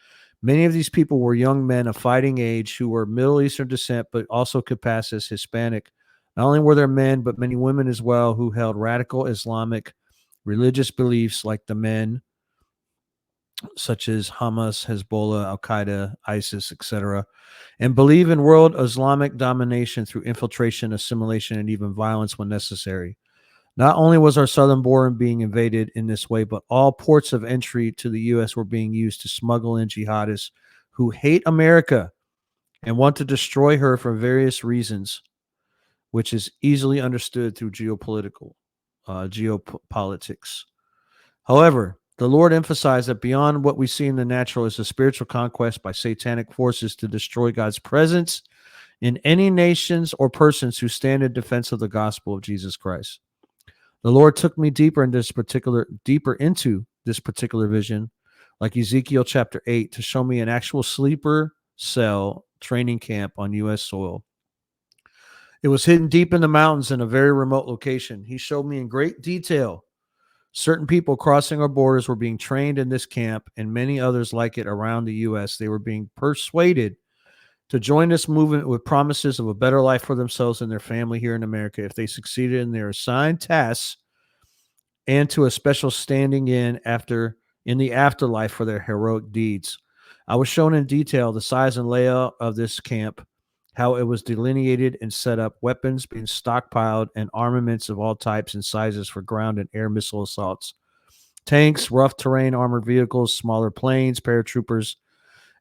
S1: Many of these people were young men of fighting age who were Middle Eastern descent, but also could pass as Hispanic. Not only were there men, but many women as well who held radical Islamic religious beliefs like the men, such as Hamas, Hezbollah, Al Qaeda, ISIS, etc., and believe in world Islamic domination through infiltration, assimilation, and even violence when necessary. Not only was our southern border being invaded in this way, but all ports of entry to the U.S. were being used to smuggle in jihadists who hate America and want to destroy her for various reasons, which is easily understood through geopolitics. However, the Lord emphasized that beyond what we see in the natural is a spiritual conquest by satanic forces to destroy God's presence in any nations or persons who stand in defense of the gospel of Jesus Christ. The Lord took me deeper into this particular vision, like Ezekiel chapter 8, to show me an actual sleeper cell training camp on U.S. soil. It was hidden deep in the mountains in a very remote location. He showed me in great detail certain people crossing our borders were being trained in this camp, and many others like it around the U.S. They were being persuaded to join this movement with promises of a better life for themselves and their family here in America if they succeeded in their assigned tasks and to a special standing in the afterlife for their heroic deeds. I was shown in detail the size and layout of this camp, how it was delineated and set up, weapons being stockpiled, and armaments of all types and sizes for ground and air missile assaults. Tanks, rough terrain armored vehicles, smaller planes, paratroopers,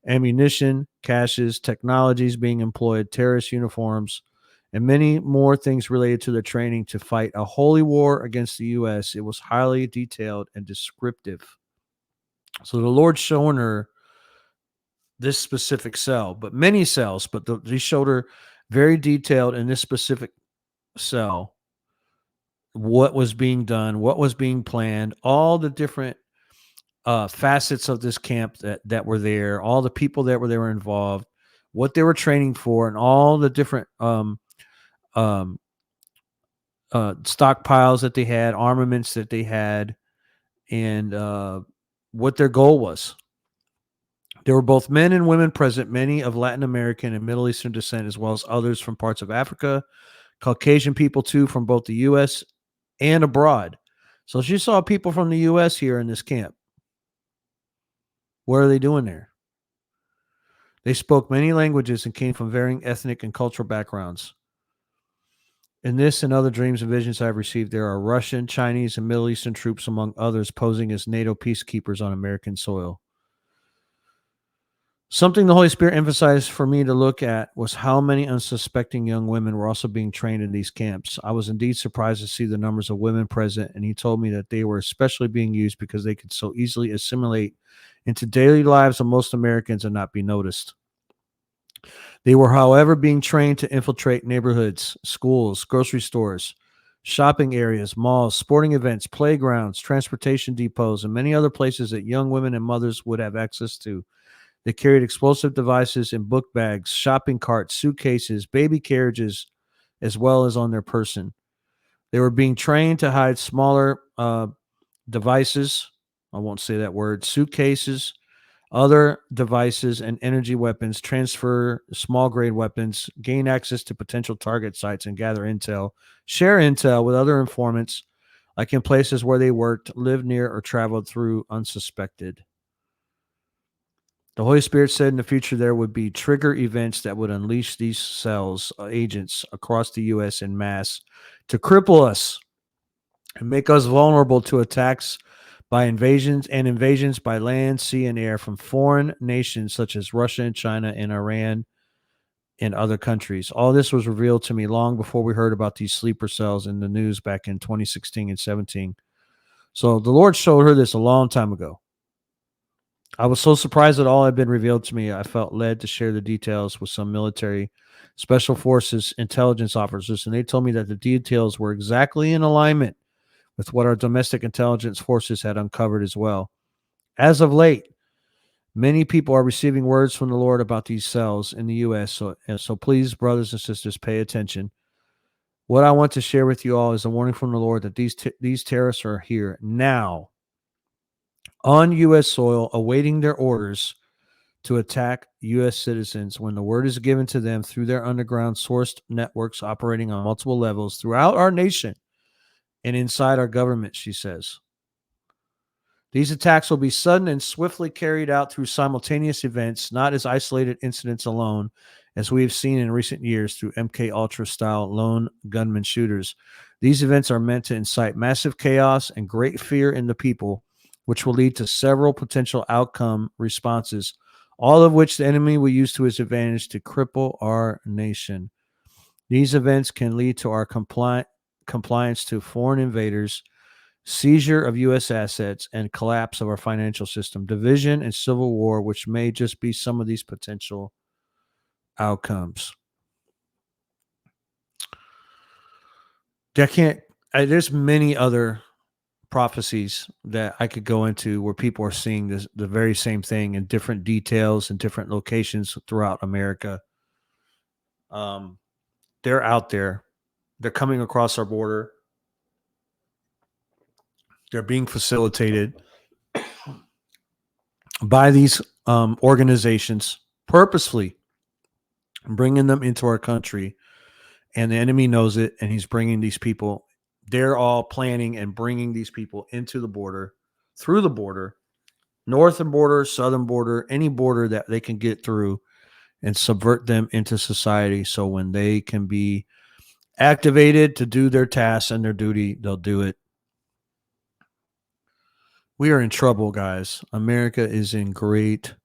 S1: ammunition, caches, technologies being employed, terrorist uniforms, and many more things related to the training to fight a holy war against the U.S. It was highly detailed and descriptive. So the Lord's showing her this specific cell, but many cells, but he showed her very detailed in this specific cell what was being done, what was being planned, all the different facets of this camp that were there, all the people that were involved, what they were training for, and all the different stockpiles that they had, armaments that they had, and what their goal was. There were both men and women present, many of Latin American and Middle Eastern descent, as well as others from parts of Africa, Caucasian people too, from both the U.S. and abroad. So she saw people from the U.S. here in this camp. What are they doing there? They spoke many languages and came from varying ethnic and cultural backgrounds. In this and other dreams and visions I've received, there are Russian, Chinese, and Middle Eastern troops, among others, posing as NATO peacekeepers on American soil. Something the Holy Spirit emphasized for me to look at was how many unsuspecting young women were also being trained in these camps. I was indeed surprised to see the numbers of women present, and he told me that they were especially being used because they could so easily assimilate into daily lives of most Americans and not be noticed. They were, however, being trained to infiltrate neighborhoods, schools, grocery stores, shopping areas, malls, sporting events, playgrounds, transportation depots, and many other places that young women and mothers would have access to. They carried explosive devices in book bags, shopping carts, suitcases, baby carriages, as well as on their person. They were being trained to hide smaller devices. I won't say that word. Suitcases, other devices, and energy weapons, transfer small grade weapons, gain access to potential target sites, and gather intel, share intel with other informants, like in places where they worked, lived near, or traveled through unsuspected. The Holy Spirit said in the future there would be trigger events that would unleash these cells, agents across the U.S. in mass to cripple us and make us vulnerable to attacks by invasions by land, sea, and air from foreign nations such as Russia and China and Iran and other countries. All this was revealed to me long before we heard about these sleeper cells in the news back in 2016 and 17. So the Lord showed her this a long time ago. I was so surprised that all had been revealed to me. I felt led to share the details with some military special forces intelligence officers, and they told me that the details were exactly in alignment with what our domestic intelligence forces had uncovered as well. As of late, many people are receiving words from the Lord about these cells in the U.S. So please, brothers and sisters, pay attention. What I want to share with you all is a warning from the Lord that these terrorists are here now on U.S. soil, awaiting their orders to attack U.S. citizens when the word is given to them through their underground sourced networks operating on multiple levels throughout our nation and inside our government, she says. These attacks will be sudden and swiftly carried out through simultaneous events, not as isolated incidents alone, as we have seen in recent years through MK Ultra style lone gunman shooters. These events are meant to incite massive chaos and great fear in the people, which will lead to several potential outcome responses, all of which the enemy will use to his advantage to cripple our nation. These events can lead to our compliance to foreign invaders, seizure of U.S. assets, and collapse of our financial system, division and civil war, which may just be some of these potential outcomes. There's many other prophecies that I could go into where people are seeing the very same thing in different details and different locations throughout America. They're out there. They're coming across our border. They're being facilitated by these organizations purposefully, bringing them into our country, and the enemy knows it, and he's bringing these people. They're all planning and bringing these people into the border, through the border, northern border, southern border, any border that they can get through, and subvert them into society. So when they can be activated to do their tasks and their duty, they'll do it. We are in trouble, guys. America is in great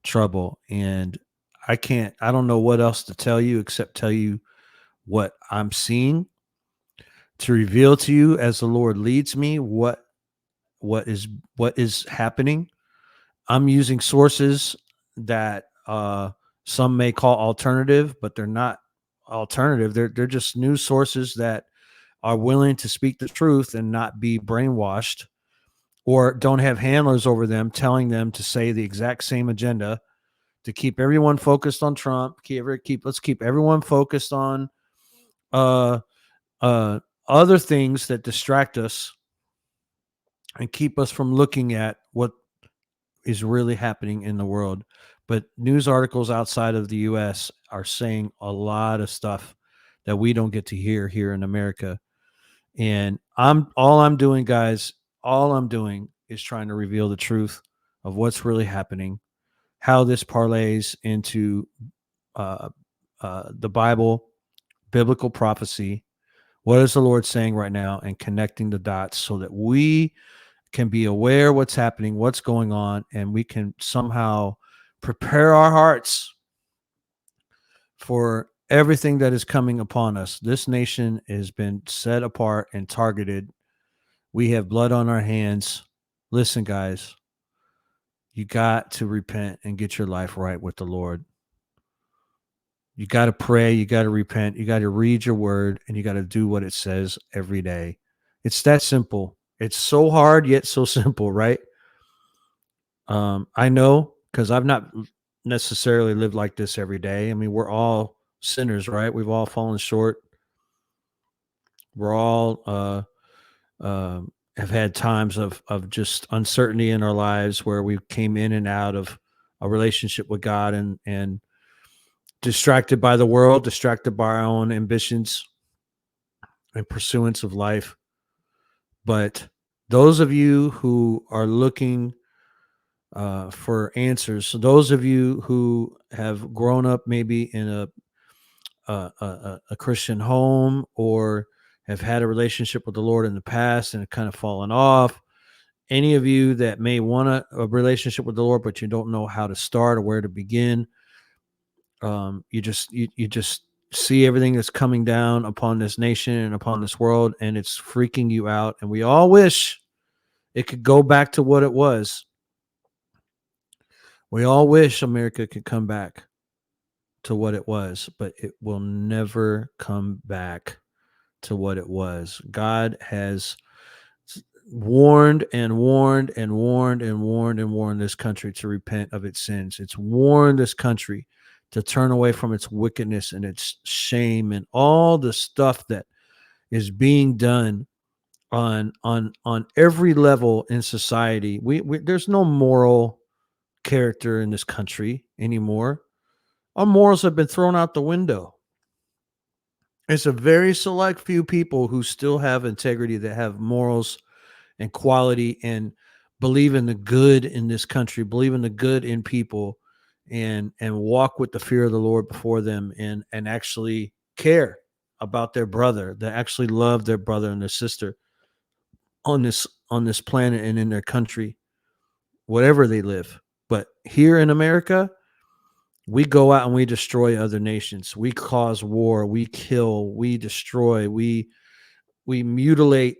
S1: trouble, and I don't know what else to tell you except tell you what I'm seeing, to reveal to you as the Lord leads me what is happening. I'm using sources that some may call alternative, but they're not alternative. They're just news sources that are willing to speak the truth and not be brainwashed, or don't have handlers over them telling them to say the exact same agenda to keep everyone focused on Trump. Let's keep everyone focused on other things that distract us and keep us from looking at what is really happening in the world. But news articles outside of the U.S. are saying a lot of stuff that we don't get to hear here in America. And all I'm doing, guys, all I'm doing is trying to reveal the truth of what's really happening, how this parlays into the Bible, biblical prophecy. What is the Lord saying right now, and connecting the dots so that we can be aware what's happening, what's going on, and we can somehow prepare our hearts for everything that is coming upon us. This nation has been set apart and targeted. We have blood on our hands. Listen, guys, you got to repent and get your life right with the Lord. You got to pray. You got to repent. You got to read your word, and you got to do what it says every day. It's that simple. It's so hard, yet so simple, right? I know, because I've not necessarily lived like this every day. I mean, we're all sinners, right? We've all fallen short. We're all have had times of just uncertainty in our lives where we came in and out of a relationship with God, and distracted by the world, distracted by our own ambitions and pursuance of life. But those of you who are looking for answers. So those of you who have grown up maybe in a Christian home, or have had a relationship with the Lord in the past and have kind of fallen off, any of you that may want a relationship with the Lord, but you don't know how to start or where to begin, you just see everything that's coming down upon this nation and upon this world, and it's freaking you out. And we all wish it could go back to what it was. We all wish America could come back to what it was, but it will never come back to what it was. God has warned and warned and warned and warned and warned this country to repent of its sins. It's warned this country to turn away from its wickedness and its shame and all the stuff that is being done on every level in society. We there's no moral character in this country anymore. Our morals have been thrown out the window. It's a very select few people who still have integrity, that have morals and quality, and believe in the good in this country, believe in the good in people, and walk with the fear of the Lord before them, and actually care about their brother, that actually love their brother and their sister on this planet and in their country, whatever they live. But here in America, we go out and we destroy other nations. We cause war, we kill, we destroy, we mutilate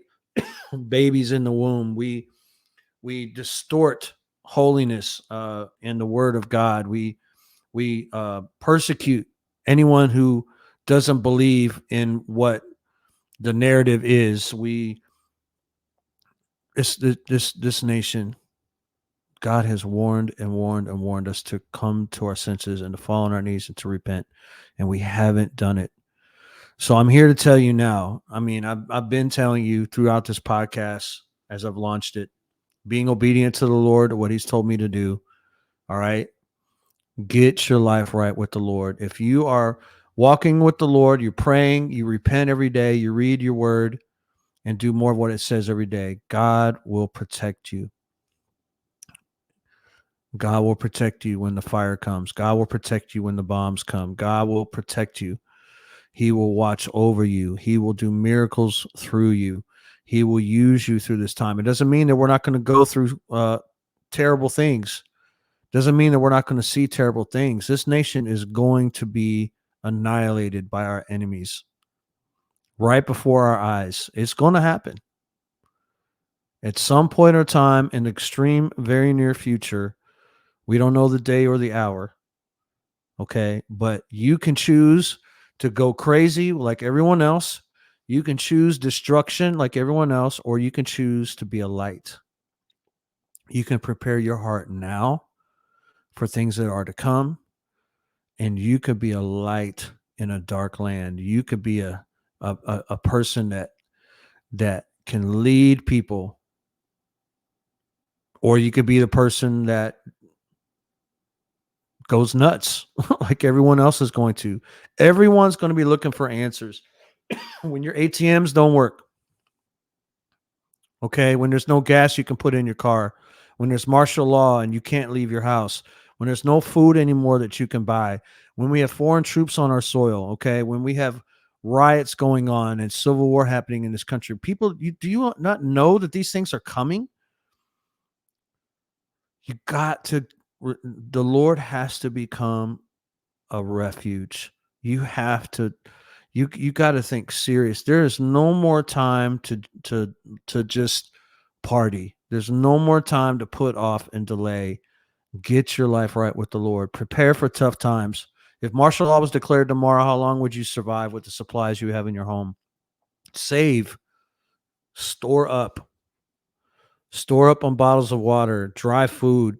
S1: babies in the womb. We distort holiness in the word of God. We persecute anyone who doesn't believe in what the narrative is. This nation, God has warned and warned and warned us to come to our senses and to fall on our knees and to repent, and we haven't done it. So I'm here to tell you now. I mean, I've been telling you throughout this podcast as I've launched it, being obedient to the Lord, what He's told me to do. All right. Get your life right with the Lord. If you are walking with the Lord, you're praying, you repent every day, you read your word, and do more of what it says every day, God will protect you. God will protect you when the fire comes. God will protect you when the bombs come. God will protect you. He will watch over you. He will do miracles through you. He will use you through this time. It doesn't mean that we're not going to go through terrible things. Doesn't mean that we're not going to see terrible things. This nation is going to be annihilated by our enemies right before our eyes. It's going to happen. At some point or time in the extreme, very near future, we don't know the day or the hour. Okay. But you can choose to go crazy like everyone else. You can choose destruction like everyone else, or you can choose to be a light. You can prepare your heart now for things that are to come, and you could be a light in a dark land. You could be a person that can lead people, or you could be the person that goes nuts like everyone else is going to. Everyone's going to be looking for answers. When your ATMs don't work, okay, when there's no gas you can put in your car, when there's martial law and you can't leave your house, when there's no food anymore that you can buy, when we have foreign troops on our soil, okay, when we have riots going on and civil war happening in this country, people, do you not know that these things are coming? You got to, the Lord has to become a refuge. You have to, you got to think serious. There is no more time to just party. There's no more time to put off and delay. Get your life right with the Lord. Prepare for tough times. If martial law was declared tomorrow, how long would you survive with the supplies you have in your home? Save, store up on bottles of water, dry food,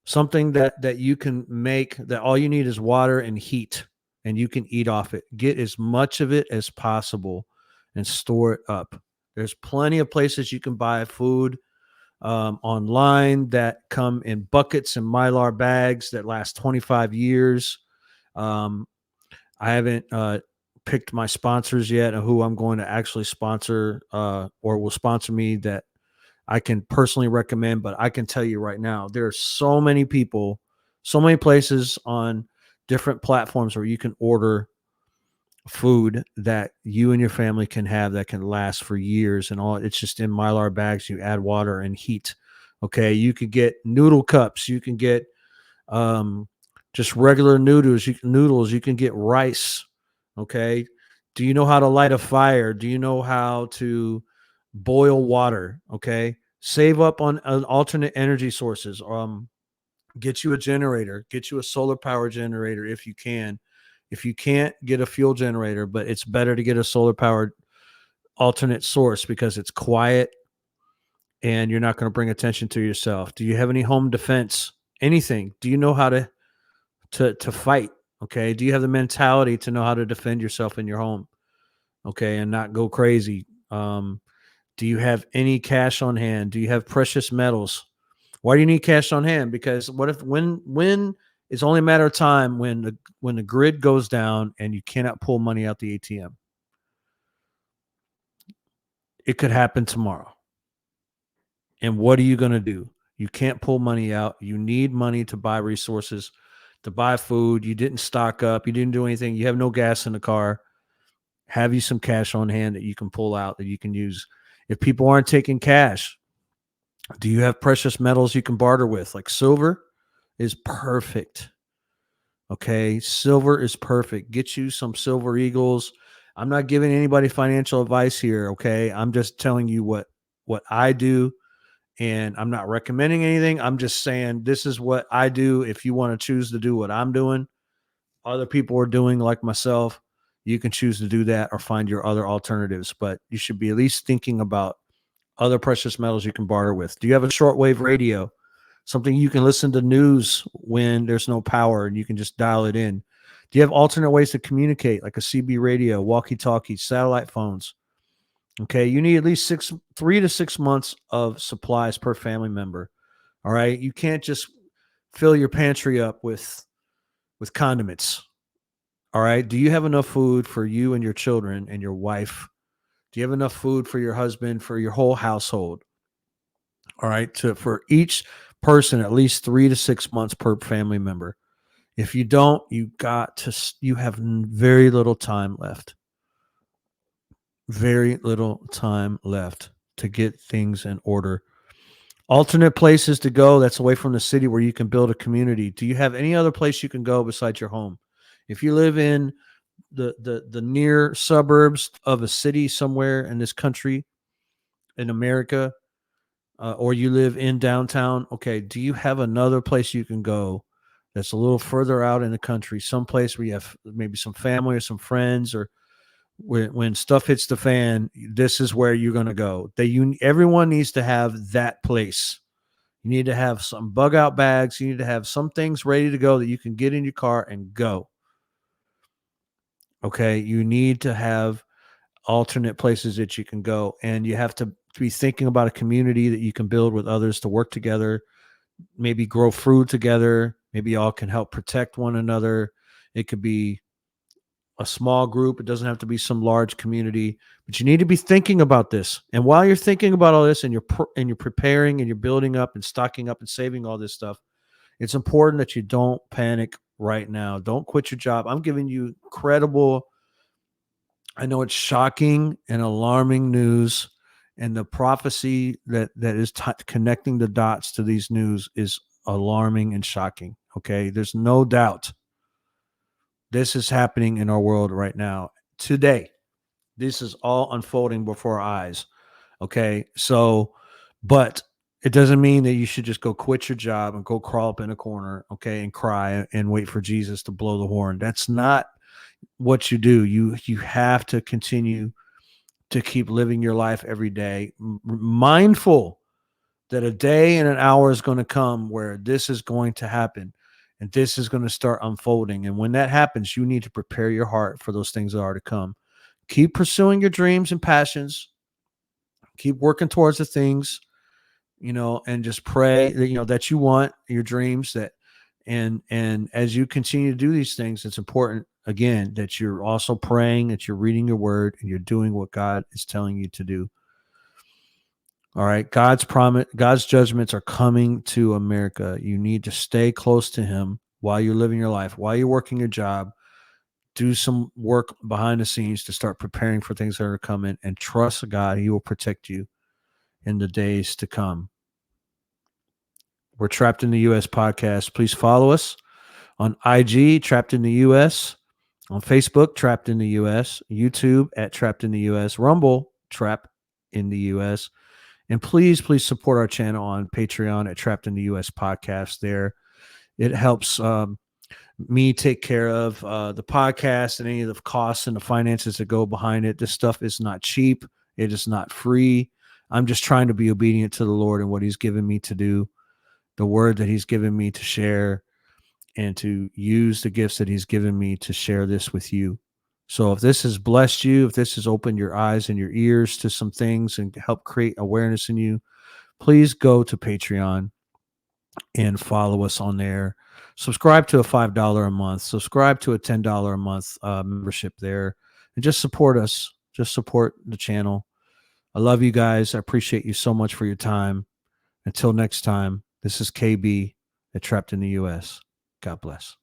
S1: something that you can make, that all you need is water and heat, and you can eat off it. Get as much of it as possible and store it up. There's plenty of places you can buy food online that come in buckets and Mylar bags that last 25 years. I haven't picked my sponsors yet, who I'm going to actually sponsor or will sponsor me, that I can personally recommend, but I can tell you right now, there are so many people, so many places on different platforms where you can order food that you and your family can have that can last for years and all. It's just in Mylar bags. You add water and heat. Okay. You can get noodle cups. You can get um, just regular noodles. You can get rice. Okay. Do you know how to light a fire? Do you know how to boil water? Okay. Save up on alternate energy sources. Get you a generator, get you a solar power generator if you can. If you can't, get a fuel generator, but it's better to get a solar powered alternate source because it's quiet and you're not going to bring attention to yourself. Do you have any home defense? Anything? Do you know how to fight? Okay. Do you have the mentality to know how to defend yourself in your home? Okay, and not go crazy. Do you have any cash on hand? Do you have precious metals? Why do you need cash on hand? Because what if when it's only a matter of time when the grid goes down and you cannot pull money out the ATM. It could happen tomorrow. And what are you going to do? You can't pull money out. You need money to buy resources, to buy food. You didn't stock up. You didn't do anything. You have no gas in the car. Have you some cash on hand that you can pull out that you can use? If people aren't taking cash, do you have precious metals you can barter with? Like silver is perfect. Okay. Silver is perfect. Get you some silver eagles. I'm not giving anybody financial advice here. Okay. I'm just telling you what I do. And I'm not recommending anything. I'm just saying this is what I do. If you want to choose to do what I'm doing, other people are doing like myself, you can choose to do that or find your other alternatives. But you should be at least thinking about other precious metals you can barter with. Do you have a shortwave radio? Something you can listen to news when there's no power and you can just dial it in. Do you have alternate ways to communicate, like a CB radio, walkie-talkie, satellite phones? Okay, you need at least 3 to 6 months of supplies per family member. All right, you can't just fill your pantry up with condiments. All right, do you have enough food for you and your children and your wife? Do you have enough food for your husband, for your whole household? All right, for each person at least 3 to 6 months per family member. If you don't, you have very little time left. Very little time left to get things in order. Alternate places to go that's away from the city where you can build a community. Do you have any other place you can go besides your home? If you live in the near suburbs of a city somewhere in this country, in America, or you live in downtown, okay, do you have another place you can go that's a little further out in the country, someplace where you have maybe some family or some friends, or when stuff hits the fan, this is where you're going to go. Everyone needs to have that place. You need to have some bug out bags. You need to have some things ready to go that you can get in your car and go. Okay. You need to have alternate places that you can go, and you have to be thinking about a community that you can build with others to work together, maybe grow fruit together. Maybe y'all can help protect one another. It could be a small group. It doesn't have to be some large community, but you need to be thinking about this. And while you're thinking about all this and you're preparing and you're building up and stocking up and saving all this stuff, it's important that you don't panic right now. Don't quit your job. I'm giving you credible, I know it's shocking and alarming news, and the prophecy that is connecting the dots to these news is alarming and shocking. Okay. There's no doubt this is happening in our world right now. Today, this is all unfolding before our eyes. Okay. So, but it doesn't mean that you should just go quit your job and go crawl up in a corner, okay, and cry and wait for Jesus to blow the horn. That's not what you do. You have to continue to keep living your life every day, mindful that a day and an hour is going to come where this is going to happen and this is going to start unfolding. And when that happens, you need to prepare your heart for those things that are to come. Keep pursuing your dreams and passions. Keep working towards the things, and just pray that, that you want your dreams, that, and as you continue to do these things, it's important, again, that you're also praying, that you're reading your word, and you're doing what God is telling you to do. All right. God's judgments are coming to America. You need to stay close to him while you're living your life, while you're working your job. Do some work behind the scenes to start preparing for things that are coming, and trust God. He will protect you in the days to come. We're Trapped in the US podcast. Please follow us on IG, Trapped in the US, on Facebook, Trapped in the US, YouTube at Trapped in the US, Rumble, Trap in the US. And please support our channel on Patreon at Trapped in the US podcast. There, it helps me take care of the podcast and any of the costs and the finances that go behind it. This stuff is not cheap. It is not free. I'm just trying to be obedient to the Lord and what he's given me to do, the word that he's given me to share, and to use the gifts that he's given me to share this with you. So if this has blessed you, if this has opened your eyes and your ears to some things and help create awareness in you, please go to Patreon and follow us on there. Subscribe to a $5 a month, subscribe to a $10 a month membership there, and just support us. Just support the channel. I love you guys. I appreciate you so much for your time. Until next time, this is KB at Trapped in the US. God bless.